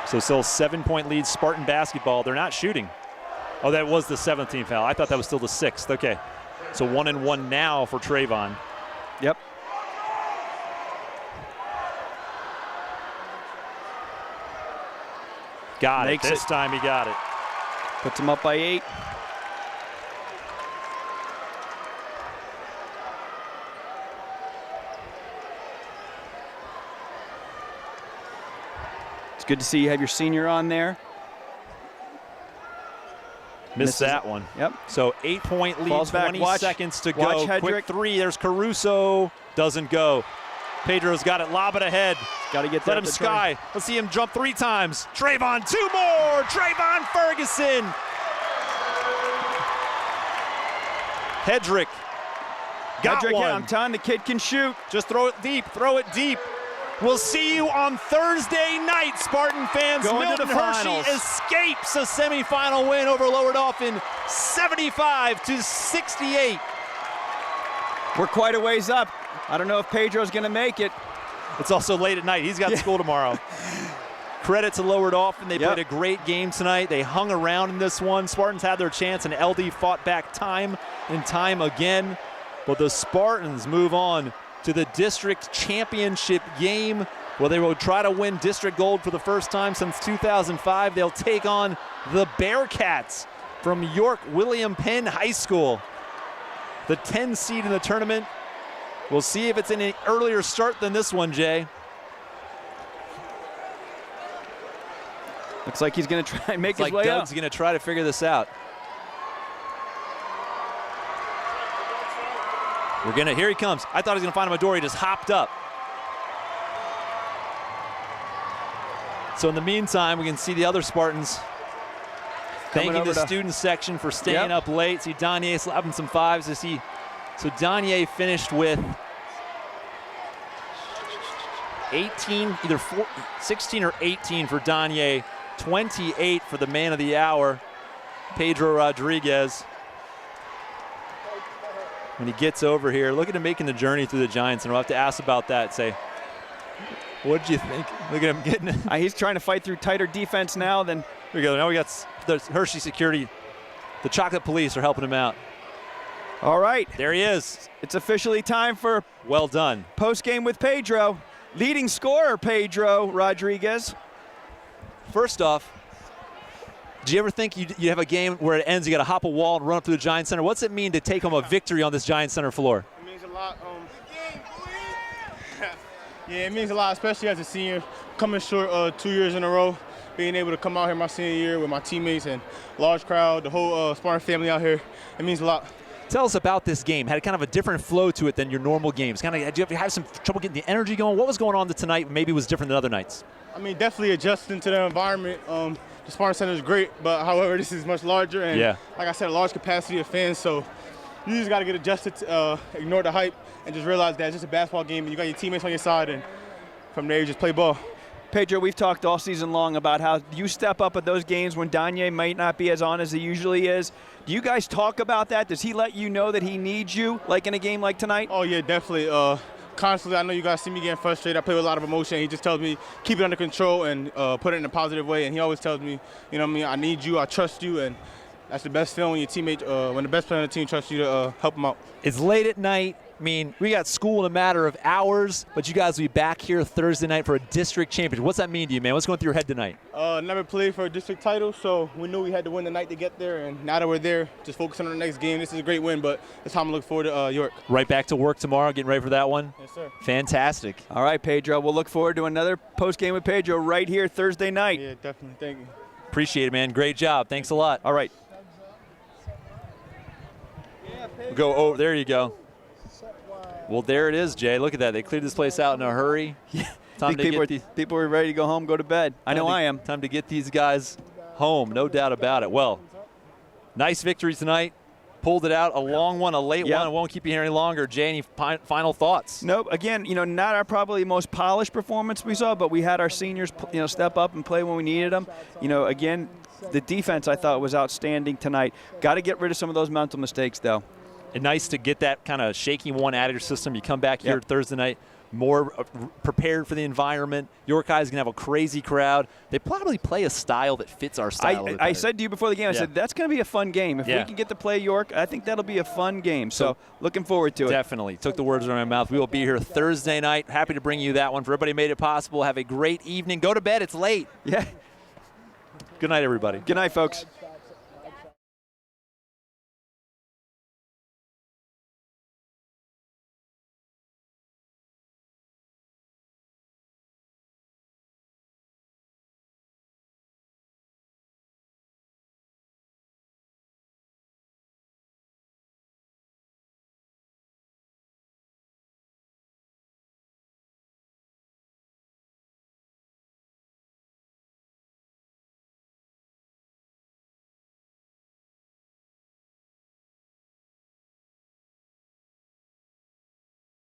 So still 7-point lead, Spartan basketball. They're not shooting. Oh, that was the 17th foul. I thought that was still the 6th. Okay. So 1-1 now for Trayvon. Yep. Got it. This time he got it. Puts him up by 8. It's good to see you have your senior on there. Missed that one. Yep. So 8-point lead, Falls 20 back. seconds to Watch go. Hedrick. Quick 3. There's Caruso. Doesn't go. Pedro's got it. Lob it ahead. Got to get there. Let him sky. Let's see him jump 3 times. Trayvon, 2 more. Trayvon Ferguson. Hedrick Got Hedrick, one. I'm telling the kid can shoot. Just throw it deep. Throw it deep. We'll see you on Thursday night, Spartan fans. Going to the Milton Hershey finals. escapes a semifinal win over Lower Dauphin, 75-68. We're quite a ways up. I don't know if Pedro's going to make it. It's also late at night. He's got school tomorrow. Credit to Lower Dauphin. They played a great game tonight. They hung around in this one. Spartans had their chance, and LD fought back time and time again. But the Spartans move on to the district championship game, where they will try to win district gold for the first time since 2005. They'll take on the Bearcats from York William Penn High School. The 10 seed in the tournament. We'll see if it's an earlier start than this one, Jay. Looks like he's going to try and make his way Doug's up. going to try to figure this out. Here he comes. I thought he was going to find him a door. He just hopped up. So in the meantime, we can see the other Spartans thanking the student section for staying up late. See Danye slapping some fives. So Danye finished with 18, 16 or 18 for Danye, 28 for the man of the hour, Pedro Rodriguez. When he gets over here, look at him making the journey through the Giants, and we'll have to ask about that. Say, what did you think? Look at him getting it. He's trying to fight through tighter defense now than. Here we go. Now we got the Hershey security. The chocolate police are helping him out. All right. There he is. It's officially time for well done. Postgame with Pedro. Leading scorer, Pedro Rodriguez. First off, do you ever think you have a game where it ends, you got to hop a wall and run up to the Giant Center? What's it mean to take home a victory on this Giant Center floor? It means a lot. Yeah, it means a lot, especially as a senior, coming short 2 years in a row, being able to come out here my senior year with my teammates and large crowd, the whole Spartan family out here. It means a lot. Tell us about this game. Had kind of a different flow to it than your normal games. Did you have some trouble getting the energy going? What was going on tonight maybe was different than other nights? I mean, definitely adjusting to the environment. The Spartan Center is great, but however, this is much larger. And like I said, a large capacity of fans. So you just got to get adjusted to ignore the hype and just realize that it's just a basketball game and you got your teammates on your side. And from there, you just play ball. Pedro, we've talked all season long about how you step up at those games when Danye might not be as on as he usually is. Do you guys talk about that? Does he let you know that he needs you, like in a game like tonight? Oh, yeah, definitely. Constantly, I know you guys see me getting frustrated. I play with a lot of emotion. He just tells me, keep it under control and put it in a positive way. And he always tells me, you know what I mean, I need you, I trust you. And that's the best feeling when your teammate, when the best player on the team trusts you to help him out. It's late at night. I mean, we got school in a matter of hours, but you guys will be back here Thursday night for a district championship. What's that mean to you, man? What's going through your head tonight? Never played for a district title, so we knew we had to win the night to get there. And now that we're there, just focusing on the next game. This is a great win, but it's time to look forward to York. Right back to work tomorrow, getting ready for that one? Yes, sir. Fantastic. All right, Pedro. We'll look forward to another postgame with Pedro right here Thursday night. Yeah, definitely. Thank you. Appreciate it, man. Great job. Thanks a lot. All right. We'll go over. There you go. Well, there it is, Jay. Look at that. They cleared this place out in a hurry. Time to people are ready to go home, go to bed. I know I am. Time to get these guys home, no doubt about it. Well, nice victory tonight. Pulled it out, a long one, a late one. I won't keep you here any longer. Jay, any final thoughts? Nope. Again, not our probably most polished performance we saw, but we had our seniors, step up and play when we needed them. Again, the defense I thought was outstanding tonight. Got to get rid of some of those mental mistakes, though. And nice to get that kind of shaky one out of your system. You come back here Thursday night more prepared for the environment. York High is going to have a crazy crowd. They probably play a style that fits our style. I said to you before the game, I said, that's going to be a fun game. If we can get to play York, I think that'll be a fun game. So looking forward to it. Definitely. Took the words out of my mouth. We will be here Thursday night. Happy to bring you that one. For everybody who made it possible, have a great evening. Go to bed. It's late. Yeah. Good night, everybody. Good night, folks.